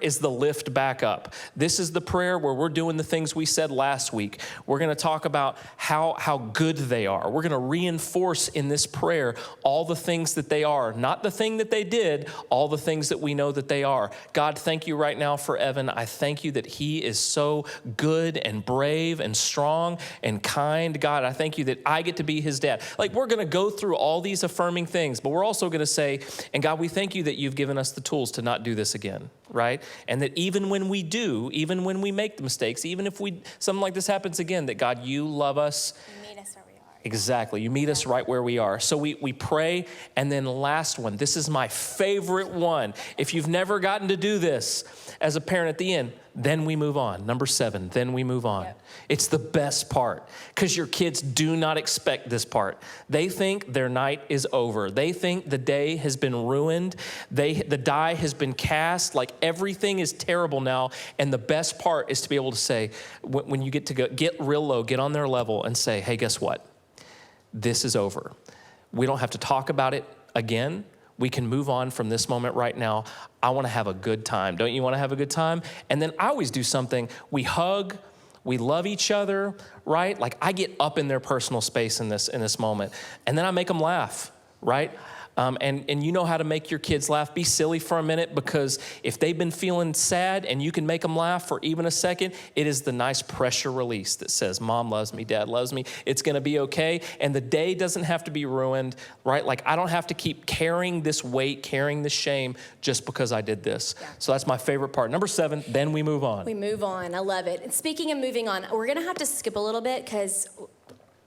is the lift back up. This is the prayer where we're doing the things we said last week. We're going to talk about how good they are. We're going to reinforce in this prayer all the things that they are, not the thing that they did, all the things that we know that they are. God, thank you right now for Evan. I thank you that he is so good and brave and strong and kind. God, I thank you that I get to be his dad. Like, we're going to go through all these affirming things, but we're also going to say, and God, we thank you that you've given us the tools to not do this again, right? And that even when we do, even when we make the mistakes, even if something like this happens again, that God, you love us. You meet us where we are. Exactly. You meet us right where we are. So we pray. And then last one, this is my favorite one. If you've never gotten to do this as a parent at the end, then we move on. Number 7, then we move on. Yep. It's the best part because your kids do not expect this part. They think their night is over. They think the day has been ruined. The die has been cast. Like everything is terrible now. And the best part is to be able to say, when you get to get real low, get on their level and say, hey, guess what? This is over. We don't have to talk about it again. We can move on from this moment right now. I want to have a good time. Don't you want to have a good time? And then I always do something. We hug. We love each other, right? Like I get up in their personal space in this moment. And then I make them laugh, right? And you know how to make your kids laugh. Be silly for a minute, because if they've been feeling sad and you can make them laugh for even a second, it is the nice pressure release that says, Mom loves me, Dad loves me. It's going to be okay. And the day doesn't have to be ruined, right? Like I don't have to keep carrying this weight, carrying this shame just because I did this. Yeah. So that's my favorite part. Number 7, then we move on. We move on. I love it. And speaking of moving on, we're going to have to skip a little bit because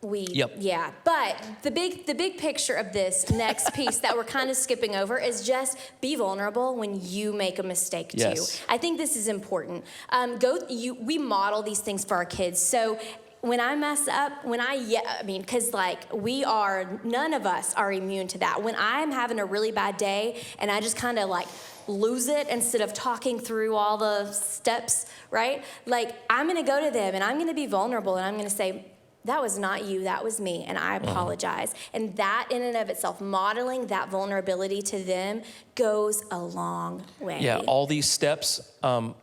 yeah. But the big picture of this next piece that we're kind of skipping over is just be vulnerable when you make a mistake too. Yes. I think this is important. We model these things for our kids. So when I mess up, because like none of us are immune to that. When I'm having a really bad day and I just kind of like lose it instead of talking through all the steps, right? Like I'm going to go to them and I'm going to be vulnerable and I'm going to say, that was not you, that was me, and I apologize. And that in and of itself, modeling that vulnerability to them goes a long way. Yeah, all these steps,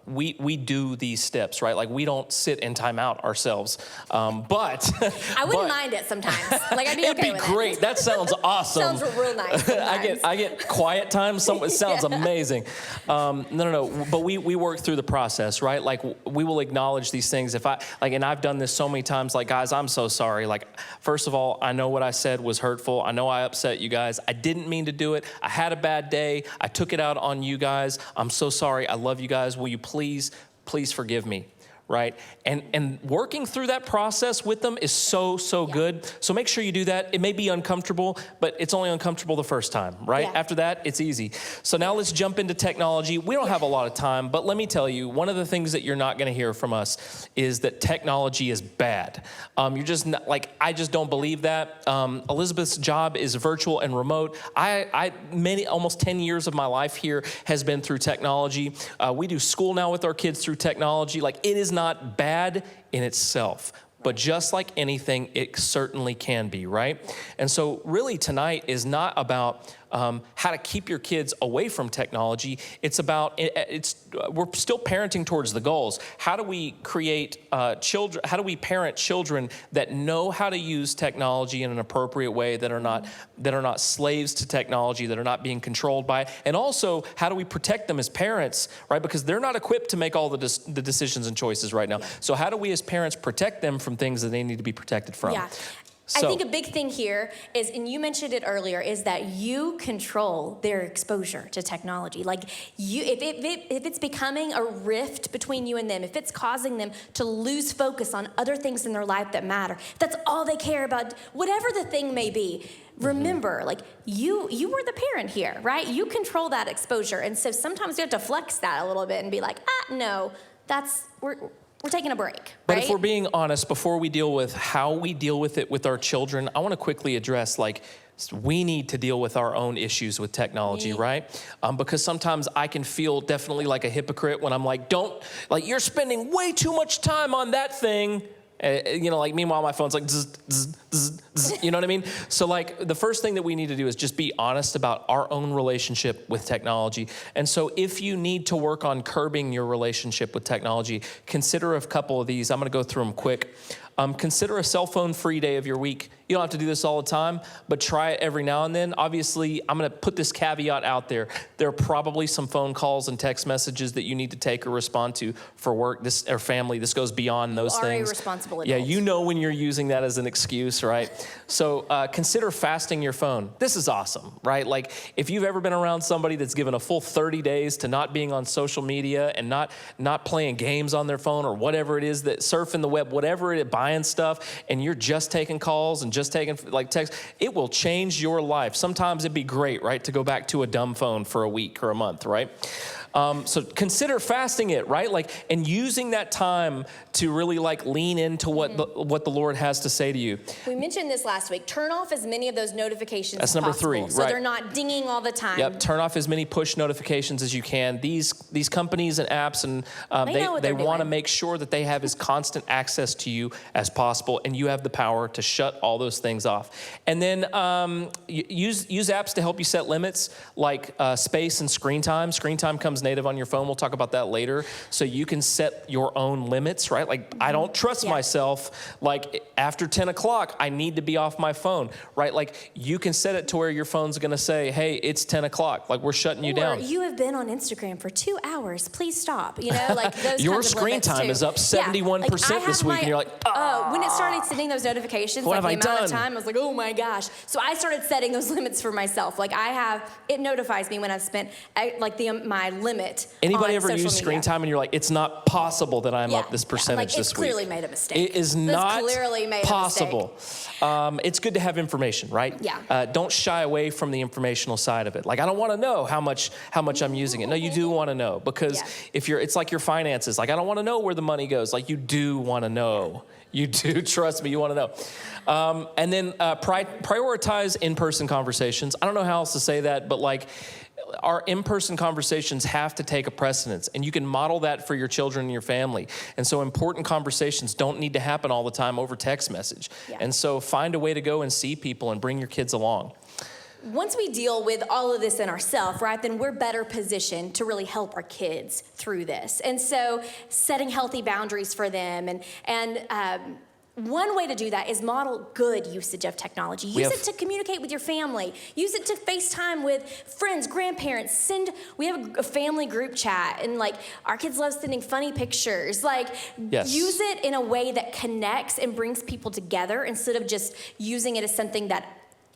we do these steps, right? Like we don't sit in time out ourselves, but I wouldn't mind it sometimes. Like I'd be okay with it. It'd be great. That sounds awesome. Sounds real nice. I get quiet time. It sounds amazing. No. But we work through the process, right? Like we will acknowledge these things. And I've done this so many times. Like guys, I'm so sorry. Like first of all, I know what I said was hurtful. I know I upset you guys. I didn't mean to do it. I had a bad day. I took it out on you guys. I'm so sorry. I love you guys. Will you please forgive me? Right? And working through that process with them is so good. So make sure you do that. It may be uncomfortable, but it's only uncomfortable the first time, right? Yeah. After that, it's easy. So now let's jump into technology. We don't have a lot of time, but let me tell you, one of the things that you're not going to hear from us is that technology is bad. You're just not, like, I just don't believe that. Elizabeth's job is virtual and remote. Almost 10 years of my life here has been through technology. We do school now with our kids through technology. Like, it is not bad in itself, but just like anything, it certainly can be, right? And so really tonight is not about how to keep your kids away from technology. It's about, we're still parenting towards the goals. How do we create children, how do we parent children that know how to use technology in an appropriate way, that are not slaves to technology, that are not being controlled by it? And also, how do we protect them as parents, right? Because they're not equipped to make all the decisions and choices right now. So how do we as parents protect them from things that they need to be protected from? Yeah. I think a big thing here is, and you mentioned it earlier, is that you control their exposure to technology. Like if it's becoming a rift between you and them, if it's causing them to lose focus on other things in their life that matter, if that's all they care about, whatever the thing may be, remember, like you were the parent here, right? You control that exposure. And so sometimes you have to flex that a little bit and be like, no, we're taking a break, right? But if we're being honest, before we deal with how we deal with it with our children, I want to quickly address, like, we need to deal with our own issues with technology, right? Because sometimes I can feel definitely like a hypocrite when I'm like, you're spending way too much time on that thing. Meanwhile, my phone's like, zzz, zzz, zzz, zzz, you know what I mean? So like the first thing that we need to do is just be honest about our own relationship with technology. And so if you need to work on curbing your relationship with technology, consider a couple of these. I'm going to go through them quick. Consider a cell phone free day of your week. You don't have to do this all the time, but try it every now and then. Obviously, I'm going to put this caveat out there. There are probably some phone calls and text messages that you need to take or respond to for work or family. This goes beyond those things. You are a responsible adult. Yeah, you know when you're using that as an excuse, right? So consider fasting your phone. This is awesome, right? Like if you've ever been around somebody that's given a full 30 days to not being on social media and not playing games on their phone or whatever it is, that surfing the web, whatever it is, buying stuff, and you're just taking calls and just taking like text, it will change your life. Sometimes it'd be great, right, to go back to a dumb phone for a week or a month, right? So consider fasting it, right? Like, and using that time to really like lean into what the Lord has to say to you. We mentioned this last week. Turn off as many of those notifications as possible. That's number 3, right? So they're not dinging all the time. Yep. Turn off as many push notifications as you can. These companies and apps and they want to make sure that they have as constant access to you as possible, and you have the power to shut all those things off. And then use apps to help you set limits, like space and screen time. Screen time comes native on your phone. We'll talk about that later. So you can set your own limits, right? Like I don't trust myself. Like after 10 o'clock, I need to be off my phone, right? Like you can set it to where your phone's going to say, hey, it's 10 o'clock. Like we're shutting you down. You have been on Instagram for 2 hours. Please stop. You know, like those your kinds of screen time too. is up 71% this week. And you're like, when it started sending those notifications, what like have the I amount done? of time, I was like, oh my gosh. So I started setting those limits for myself. Like it notifies me when I've spent my limit. Anybody ever use screen media. time and you're like, it's not possible that I'm up this percentage this week? It's clearly made a mistake. It is not clearly made possible. It's good to have information, right? Yeah. Don't shy away from the informational side of it. Like, I don't want to know how much I'm using it. No, you do want to know, because it's like your finances. Like, I don't want to know where the money goes. Like, you do want to know. You do, trust me, you want to know. And then prioritize in-person conversations. I don't know how else to say that, but like our in-person conversations have to take a precedence, and you can model that for your children and your family. And so important conversations don't need to happen all the time over text message. Yeah. And so find a way to go and see people and bring your kids along. Once we deal with all of this in ourselves, right, then we're better positioned to really help our kids through this. And so setting healthy boundaries for them and one way to do that is model good usage of technology. Use it to communicate with your family. Use it to FaceTime with friends, grandparents. We have a family group chat, and like our kids love sending funny pictures. Like, use it in a way that connects and brings people together instead of just using it as something that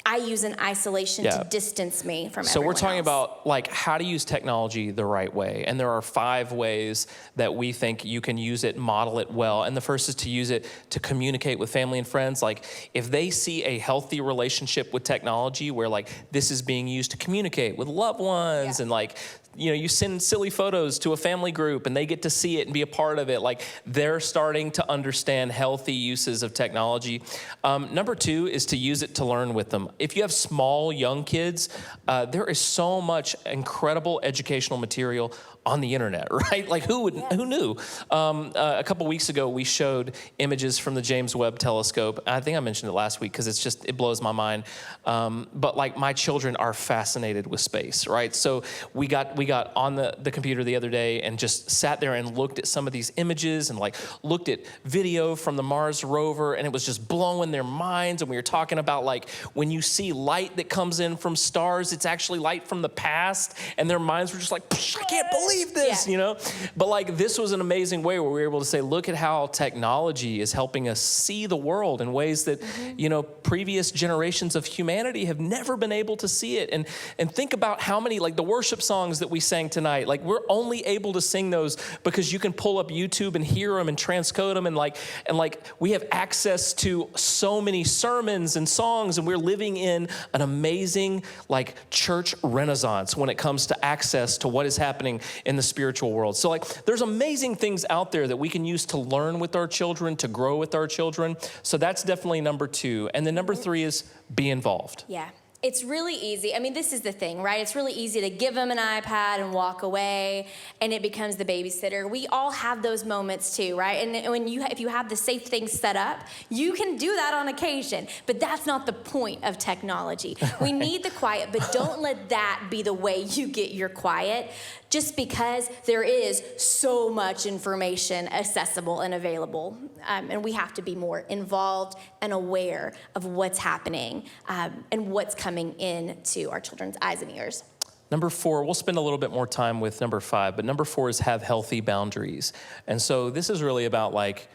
I use in isolation to distance me from everyone So we're talking else. about like how to use technology the right way. And there are 5 ways that we think you can use it, model it well. And the first is to use it to communicate with family and friends. Like if they see a healthy relationship with technology where like this is being used to communicate with loved ones and like, you know, you send silly photos to a family group and they get to see it and be a part of it. Like they're starting to understand healthy uses of technology. Number 2 is to use it to learn with them. If you have small, young kids, there is so much incredible educational material on the internet, right? Like who knew? A couple weeks ago, we showed images from the James Webb Telescope. I think I mentioned it last week because it blows my mind. But like my children are fascinated with space, right? So we got on the computer the other day and just sat there and looked at some of these images and like looked at video from the Mars rover, and it was just blowing their minds. And we were talking about like when you see light that comes in from stars, it's actually light from the past, and their minds were just like, I can't believe this, you know? But like this was an amazing way where we were able to say, look at how technology is helping us see the world in ways that, you know, previous generations of humanity have never been able to see it. And think about how many, like the worship songs that we sang tonight, like we're only able to sing those because you can pull up YouTube and hear them and transcode them, and like we have access to so many sermons and songs, and we're living in an amazing like church renaissance when it comes to access to what is happening in the spiritual world. So like there's amazing things out there that we can use to learn with our children, to grow with our children. So that's definitely number 2. And then number 3 is be involved. Yeah. It's really easy. I mean, this is the thing, right? It's really easy to give them an iPad and walk away, and it becomes the babysitter. We all have those moments too, right? And if you have the safe things set up, you can do that on occasion. But that's not the point of technology. We need the quiet, but don't let that be the way you get your quiet, just because there is so much information accessible and available. And we have to be more involved and aware of what's happening and what's coming into our children's eyes and ears. Number 4, we'll spend a little bit more time with number 5, but number 4 is have healthy boundaries. And so this is really about like,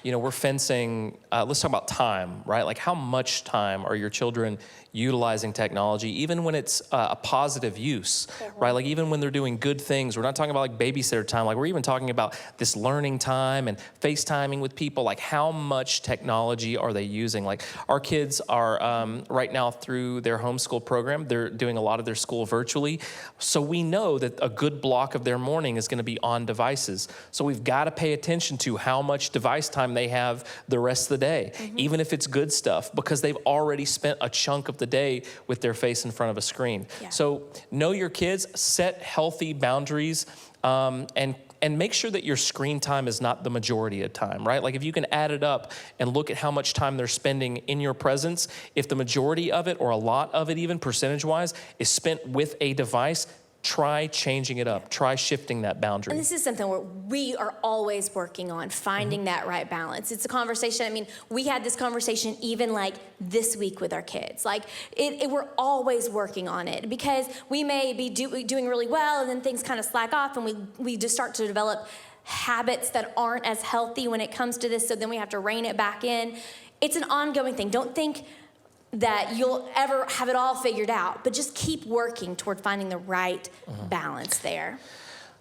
you know, we're fencing, let's talk about time, right? Like how much time are your children utilizing technology, even when it's a positive use, right? Like even when they're doing good things. We're not talking about like babysitter time. Like we're even talking about this learning time and FaceTiming with people. Like how much technology are they using? Like our kids are right now through their homeschool program, they're doing a lot of their school virtually. So we know that a good block of their morning is gonna be on devices. So we've gotta pay attention to how much device time they have the rest of the day, even if it's good stuff, because they've already spent a chunk of the day with their face in front of a screen. Yeah. So know your kids, set healthy boundaries, and make sure that your screen time is not the majority of time, right? Like if you can add it up and look at how much time they're spending in your presence, if the majority of it or a lot of it even percentage-wise is spent with a device, try changing it up. Try shifting that boundary. And this is something where we are always working on finding that right balance. It's a conversation. I mean, we had this conversation even like this week with our kids. Like we're always working on it because we may be doing really well and then things kind of slack off and we just start to develop habits that aren't as healthy when it comes to this. So then we have to rein it back in. It's an ongoing thing. Don't think that you'll ever have it all figured out, but just keep working toward finding the right balance there.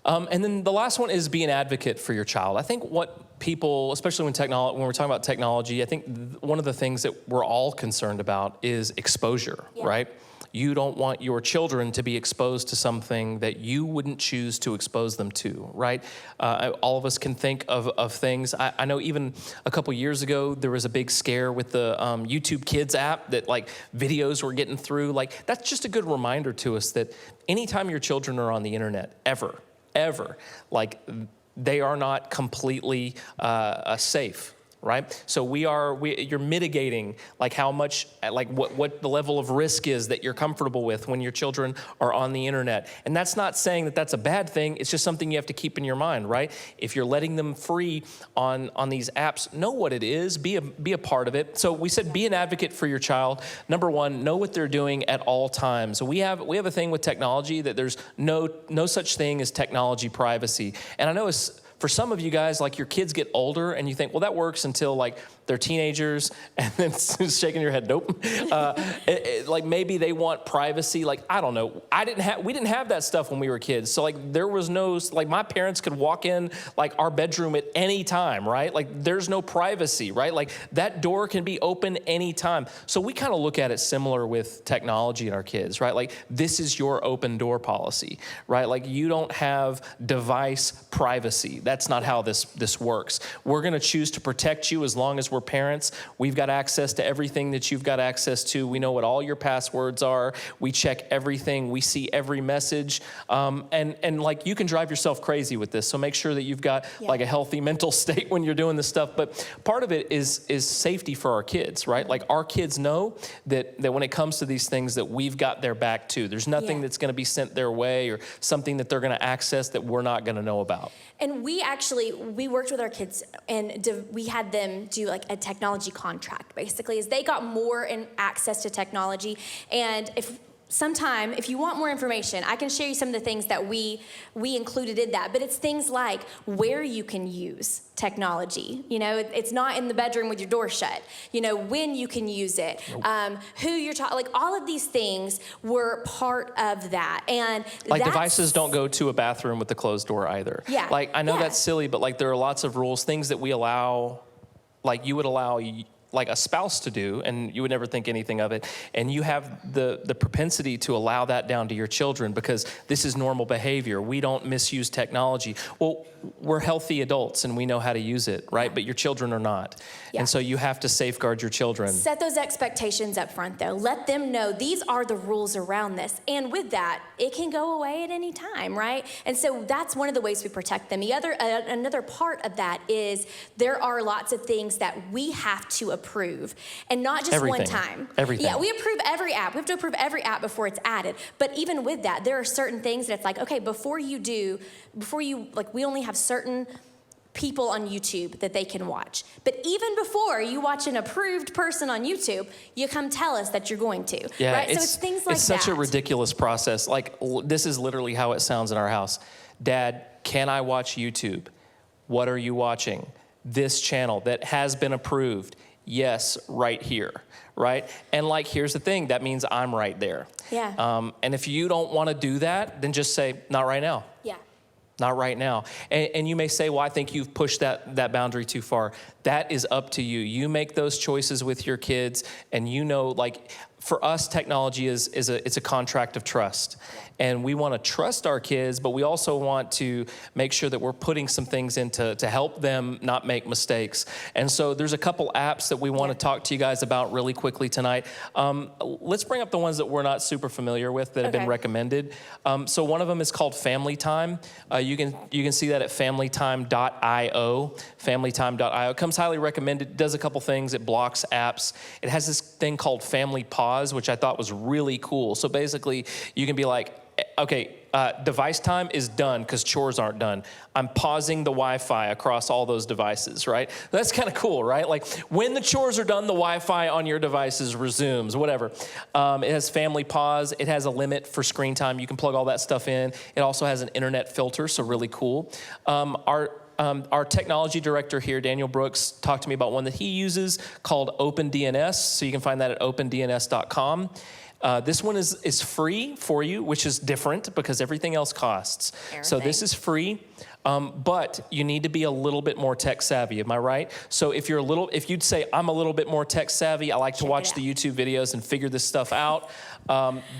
And then the last one is be an advocate for your child. I think what people, especially when we're talking about technology, I think one of the things that we're all concerned about is exposure, right? you don't want your children to be exposed to something that you wouldn't choose to expose them to, right? All of us can think of things. I know even a couple years ago, there was a big scare with the YouTube Kids app that like videos were getting through. Like, that's just a good reminder to us that anytime your children are on the internet, ever, like they are not completely safe. Right? So you're mitigating like how much, like what the level of risk is that you're comfortable with when your children are on the internet. And that's not saying that that's a bad thing. It's just something you have to keep in your mind, right? If you're letting them free on these apps, know what it is, be a part of it. So we said, be an advocate for your child. Number one, know what they're doing at all times. So we have a thing with technology that there's no such thing as technology privacy. And I know for some of you guys, like your kids get older and you think, well, that works until like they're teenagers, and then shaking your head, nope. Like maybe they want privacy. Like, I don't know. We didn't have that stuff when we were kids. So like there was no, like my parents could walk in like our bedroom at any time, right? Like there's no privacy, right? Like that door can be open anytime. So we kind of look at it similar with technology and our kids, right? Like this is your open door policy, right? Like you don't have device privacy. That's not how this works. We're going to choose to protect you as long as we're parents. We've got access to everything that you've got access to. We know what all your passwords are. We check everything. We see every message. And like you can drive yourself crazy with this. So make sure that you've got like a healthy mental state when you're doing this stuff. But part of it is safety for our kids, right? Like our kids know that when it comes to these things that we've got their back too. There's nothing that's going to be sent their way or something that they're going to access that we're not going to know about. And we worked with our kids, and we had them do like a technology contract, basically, as they got more access to technology. And if you want more information, I can share you some of the things that we included in that. But it's things like where you can use technology. You know, it's not in the bedroom with your door shut. You know, when you can use it, who you're talking, like all of these things were part of that. And like devices don't go to a bathroom with the closed door either. Yeah. Like I know that's silly, but like there are lots of rules, things that we allow, like you would allow like a spouse to do, and you would never think anything of it. And you have the propensity to allow that down to your children because this is normal behavior. We don't misuse technology. Well, we're healthy adults and we know how to use it, right? But your children are not. Yeah. And so you have to safeguard your children. Set those expectations up front though. Let them know these are the rules around this. And with that, it can go away at any time, right? And so that's one of the ways we protect them. Another part of that is there are lots of things that we have to approve, and not just one time. Everything. Yeah, we approve every app. We have to approve every app before it's added. But even with that, there are certain things that it's like, okay, we only have certain people on YouTube that they can watch. But even before you watch an approved person on YouTube, you come tell us that you're going to. Yeah, right? So it's things like that. It's such a ridiculous process. Like this is literally how it sounds in our house. Dad, can I watch YouTube? What are you watching? This channel that has been approved. Yes, right here, right? And like, here's the thing, that means I'm right there. Yeah. And if you don't want to do that, then just say, not right now. Yeah. Not right now. And you may say, well, I think you've pushed that boundary too far. That is up to you. You make those choices with your kids, and you know, like, for us, technology is a contract of trust. And we want to trust our kids, but we also want to make sure that we're putting some things in to help them not make mistakes. And so there's a couple apps that we want to talk to you guys about really quickly tonight. Let's bring up the ones that we're not super familiar with that have been recommended. So one of them is called Family Time. You can see that at familytime.io. Familytime.io. It comes highly recommended. It does a couple things. It blocks apps. It has this thing called Family Pause, which I thought was really cool. So basically, you can be like, okay, device time is done because chores aren't done. I'm pausing the Wi-Fi across all those devices, right? That's kind of cool, right? Like when the chores are done, the Wi-Fi on your devices resumes, whatever. It has family pause. It has a limit for screen time. You can plug all that stuff in. It also has an internet filter, so really cool. Our technology director here, Daniel Brooks, talked to me about one that he uses called OpenDNS. So you can find that at opendns.com. This one is free for you, which is different because everything else costs. So this is free. But you need to be a little bit more tech savvy. Am I right? So if you'd say I'm a little bit more tech savvy, I like to watch the YouTube videos and figure this stuff out.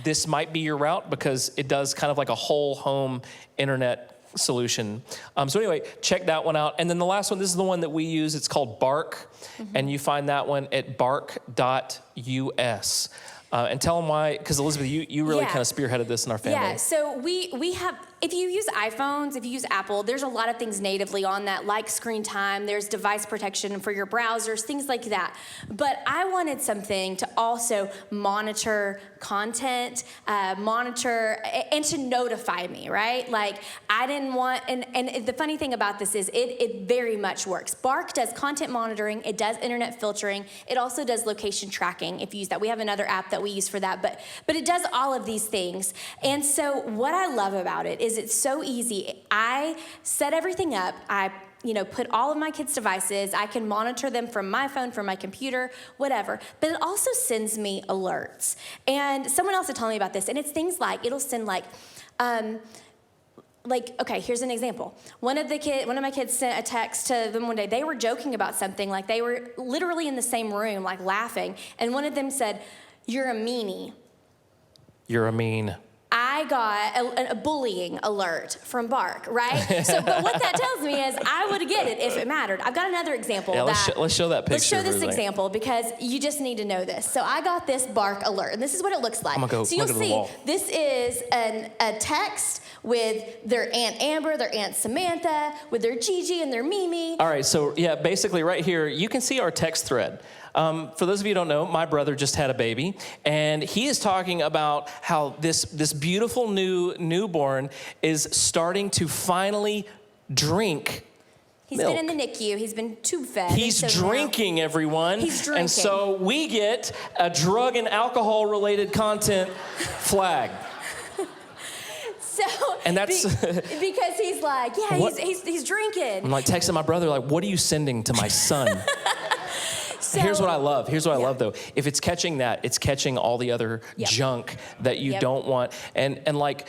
This might be your route because it does kind of like a whole home internet solution. So anyway, check that one out. And then the last one, this is the one that we use. It's called Bark. And you find that one at bark.us. And tell them why, because Elizabeth, you really kind of spearheaded this in our family. Yeah, so we have, if you use iPhones, if you use Apple, there's a lot of things natively on that, like screen time, there's device protection for your browsers, things like that. But I wanted something to also monitor content, monitor, and to notify me, right? Like, I didn't want, and the funny thing about this is it very much works. Bark does content monitoring, it does internet filtering, it also does location tracking, if you use that. We have another app that we use for that, but it does all of these things. And so what I love about it is it's so easy. I set everything up. I put all of my kids' devices. I can monitor them from my phone, from my computer, whatever. But it also sends me alerts. And someone else had told me about this, and it's things like, it'll send okay, here's an example. One of my kids sent a text to them one day. They were joking about something, like they were literally in the same room, like laughing. And one of them said, "You're a meanie." You're a mean. I got a bullying alert from Bark, right? But what that tells me is I would get it if it mattered. I've got another example. Yeah, let's show that picture. Let's show this example because you just need to know this. So I got this Bark alert, and this is what it looks like. I'm gonna go so you'll look at the see, wall. this is a text with their Aunt Amber, their Aunt Samantha, with their Gigi and their Mimi. All right, so yeah, basically right here, you can see our text thread. For those of you who don't know, my brother just had a baby, and he is talking about how this beautiful newborn is starting to finally drink He's milk. been in the NICU. He's been tube fed. He's drinking, everyone. He's drinking. And so we get a drug and alcohol related content flag. So, and that's because he's like, yeah, he's drinking. I'm like texting my brother, like, what are you sending to my son? Here's what I love. Here's what I love, though. If it's catching that, it's catching all the other junk that you don't want. And like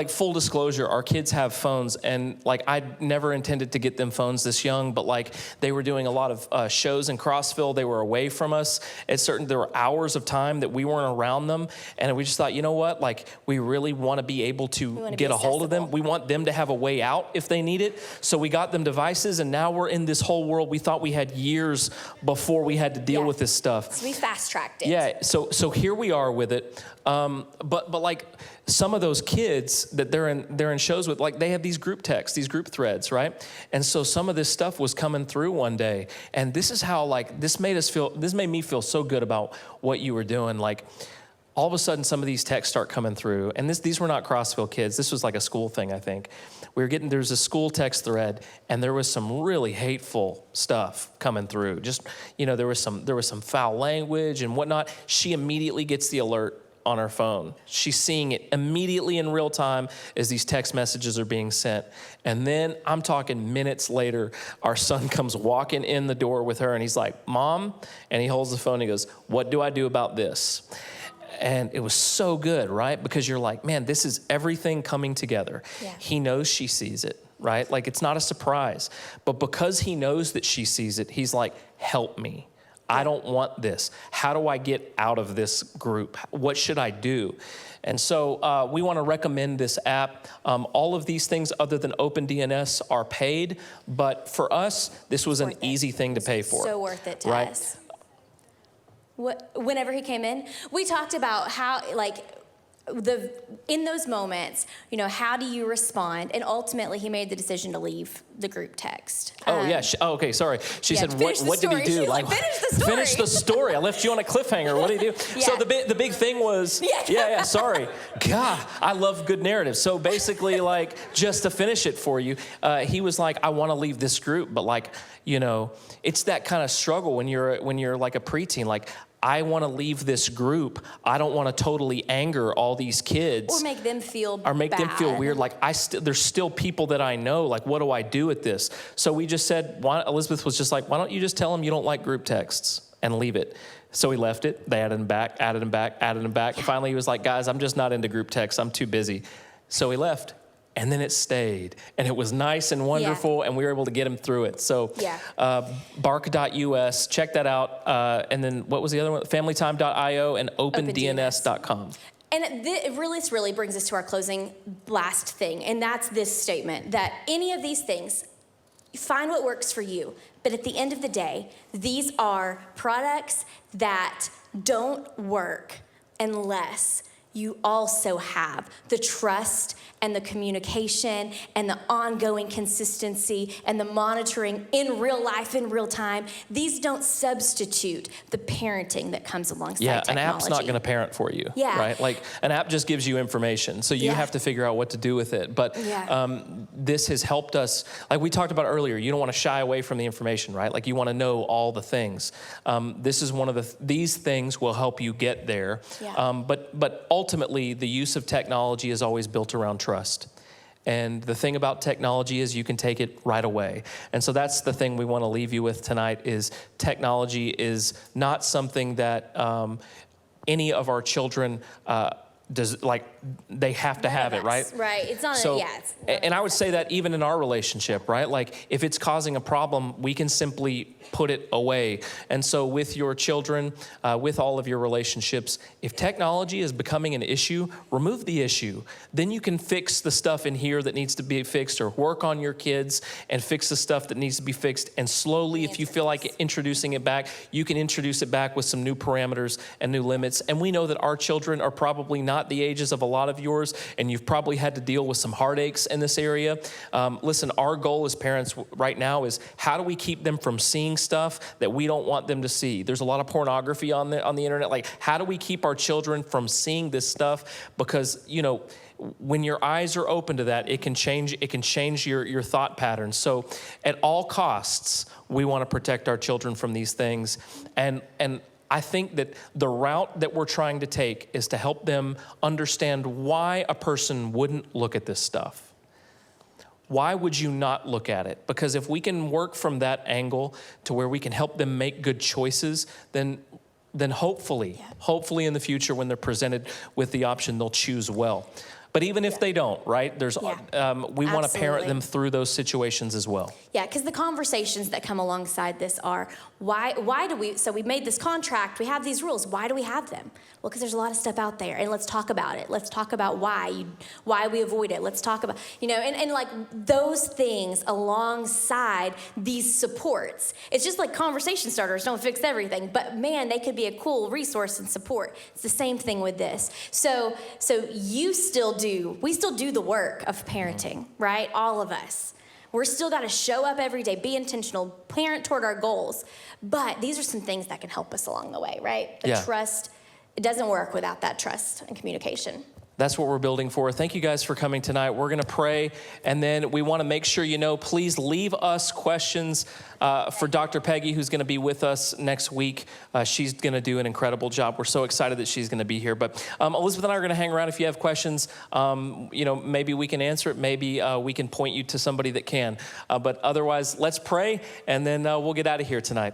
full disclosure, our kids have phones, and like I never intended to get them phones this young, but like they were doing a lot of shows in Crossville. They were away from us at there were hours of time that we weren't around them, and we just thought, you know what? Like we really want to be able to get a hold of them. We want them to have a way out if they need it. So we got them devices, and now we're in this whole world. We thought we had years before we had to deal with this stuff. So we fast-tracked it. Yeah, so here we are with it. But like some of those kids that they're in shows with, like they have these group texts, these group threads, right? And so some of this stuff was coming through one day, and this is how this made me feel so good about what you were doing. Like all of a sudden, some of these texts start coming through, and these were not Crossville kids. This was like a school thing, I think. There's a school text thread, and there was some really hateful stuff coming through. Just, there was some foul language and whatnot. She immediately gets the alert on her phone. She's seeing it immediately in real time as these text messages are being sent. And then I'm talking minutes later, our son comes walking in the door with her, and he's like, "Mom," and he holds the phone and he goes, "What do I do about this?" And it was so good, right? Because you're like, man, this is everything coming together. Yeah. He knows she sees it, right? Like it's not a surprise. But because he knows that she sees it, he's like, help me. I don't want this. How do I get out of this group? What should I do? And so we want to recommend this app. All of these things other than OpenDNS are paid. But for us, this was an easy thing to pay for. So worth it to us. Whenever he came in, we talked about how, in those moments, how do you respond? And ultimately, he made the decision to leave the group text. Okay, sorry. She said, what did he do? She's like, finish the story. Finish the story. I left you on a cliffhanger. What did he do? Yeah. So the big thing was, sorry. God, I love good narratives. So basically, just to finish it for you, he was like, I want to leave this group, but it's that kind of struggle when you're like a preteen, like, I want to leave this group. I don't want to totally anger all these kids. Or make them feel them feel weird. Like there's still people that I know. Like, what do I do with this? So we just said, Elizabeth was just like, why don't you just tell them you don't like group texts? and leave it. So he left it. They added him back. And finally he was like, guys, I'm just not into group text. I'm too busy. So he left. And then it stayed, and it was nice and wonderful, and we were able to get him through it. So bark.us, check that out. And then what was the other one? Familytime.io and opendns.com. And it really brings us to our closing last thing, and that's this statement, that any of these things, find what works for you. But at the end of the day, these are products that don't work unless you also have the trust and the communication and the ongoing consistency and the monitoring in real life, in real time. These don't substitute the parenting that comes alongside technology. An app's not going to parent for you, right? Like an app just gives you information, so you have to figure out what to do with it. But this has helped us, like we talked about earlier, you don't want to shy away from the information, right? Like you want to know all the things. This is one of these things will help you get there. But ultimately, the use of technology is always built around trust. And the thing about technology is you can take it right away. And so that's the thing we want to leave you with tonight is technology is not something that any of our children they have to have it, right? Right. It's not. And I would say that even in our relationship, right? Like if it's causing a problem, we can simply put it away. And so with your children, with all of your relationships, if technology is becoming an issue, remove the issue. Then you can fix the stuff in here that needs to be fixed, or work on your kids and fix the stuff that needs to be fixed. And slowly, if you feel like introducing it back, you can introduce it back with some new parameters and new limits. And we know that our children are probably not the ages of a lot of yours, and you've probably had to deal with some heartaches in this area. Listen, our goal as parents right now is how do we keep them from seeing stuff that we don't want them to see? There's a lot of pornography on the internet. Like, how do we keep our children from seeing this stuff? Because, when your eyes are open to that, it can change your thought patterns. So at all costs, we want to protect our children from these things. And I think that the route that we're trying to take is to help them understand why a person wouldn't look at this stuff. Why would you not look at it? Because if we can work from that angle to where we can help them make good choices, then hopefully in the future when they're presented with the option, they'll choose well. But even if they don't, right? We want to parent them through those situations as well. Yeah, because the conversations that come alongside this are, why do we, so we made this contract, we have these rules, why do we have them? Well, because there's a lot of stuff out there, and let's talk about it. Let's talk about why we avoid it. Let's talk about, and like those things alongside these supports. It's just like conversation starters don't fix everything, but man, they could be a cool resource and support. It's the same thing with this. So we still do the work of parenting, right? All of us. We're still got to show up every day, be intentional, parent toward our goals. But these are some things that can help us along the way, right? The trust, it doesn't work without that trust and communication. That's what we're building for. Thank you guys for coming tonight. We're going to pray, and then we want to make sure please leave us questions for Dr. Peggy, who's going to be with us next week. She's going to do an incredible job. We're so excited that she's going to be here. But Elizabeth and I are going to hang around. If you have questions, maybe we can answer it. Maybe we can point you to somebody that can. But otherwise, let's pray, and then we'll get out of here tonight.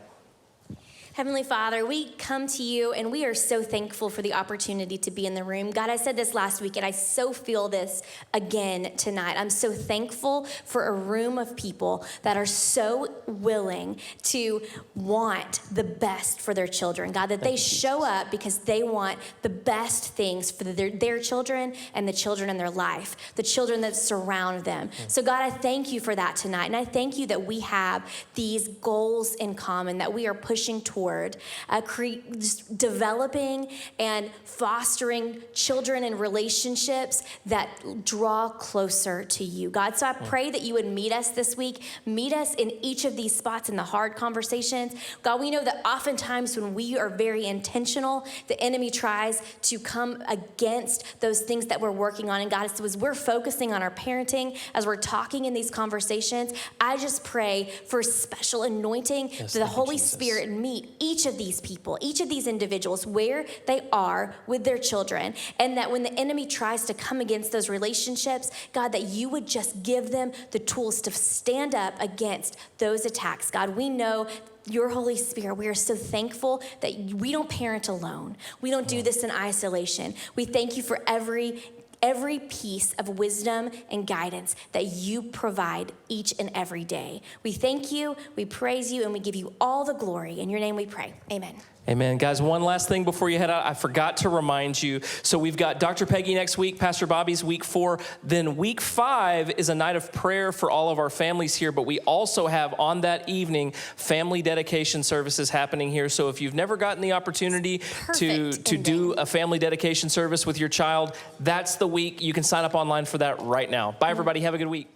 Heavenly Father, we come to you and we are so thankful for the opportunity to be in the room. God, I said this last week and I so feel this again tonight. I'm so thankful for a room of people that are so willing to want the best for their children. God, that they show up because they want the best things for their children and the children in their life, the children that surround them. So God, I thank you for that tonight. And I thank you that we have these goals in common that we are pushing toward. Just developing and fostering children and relationships that draw closer to you, God. So I pray that you would meet us this week, meet us in each of these spots in the hard conversations. God, we know that oftentimes when we are very intentional, the enemy tries to come against those things that we're working on. And God, so as we're focusing on our parenting, as we're talking in these conversations, I just pray for special anointing to the Holy Spirit meet each of these people, each of these individuals where they are with their children, and that when the enemy tries to come against those relationships, God, that you would just give them the tools to stand up against those attacks. God, we know your Holy Spirit. We are so thankful that we don't parent alone. We don't do this in isolation. We thank you for every piece of wisdom and guidance that you provide each and every day. We thank you, we praise you, and we give you all the glory. In your name we pray. Amen. Amen. Guys, one last thing before you head out. I forgot to remind you. So we've got Dr. Peggy next week, Pastor Bobby's week 4. Then week 5 is a night of prayer for all of our families here. But we also have on that evening family dedication services happening here. So if you've never gotten the opportunity to do a family dedication service with your child, that's the week. You can sign up online for that right now. Bye, everybody. Have a good week.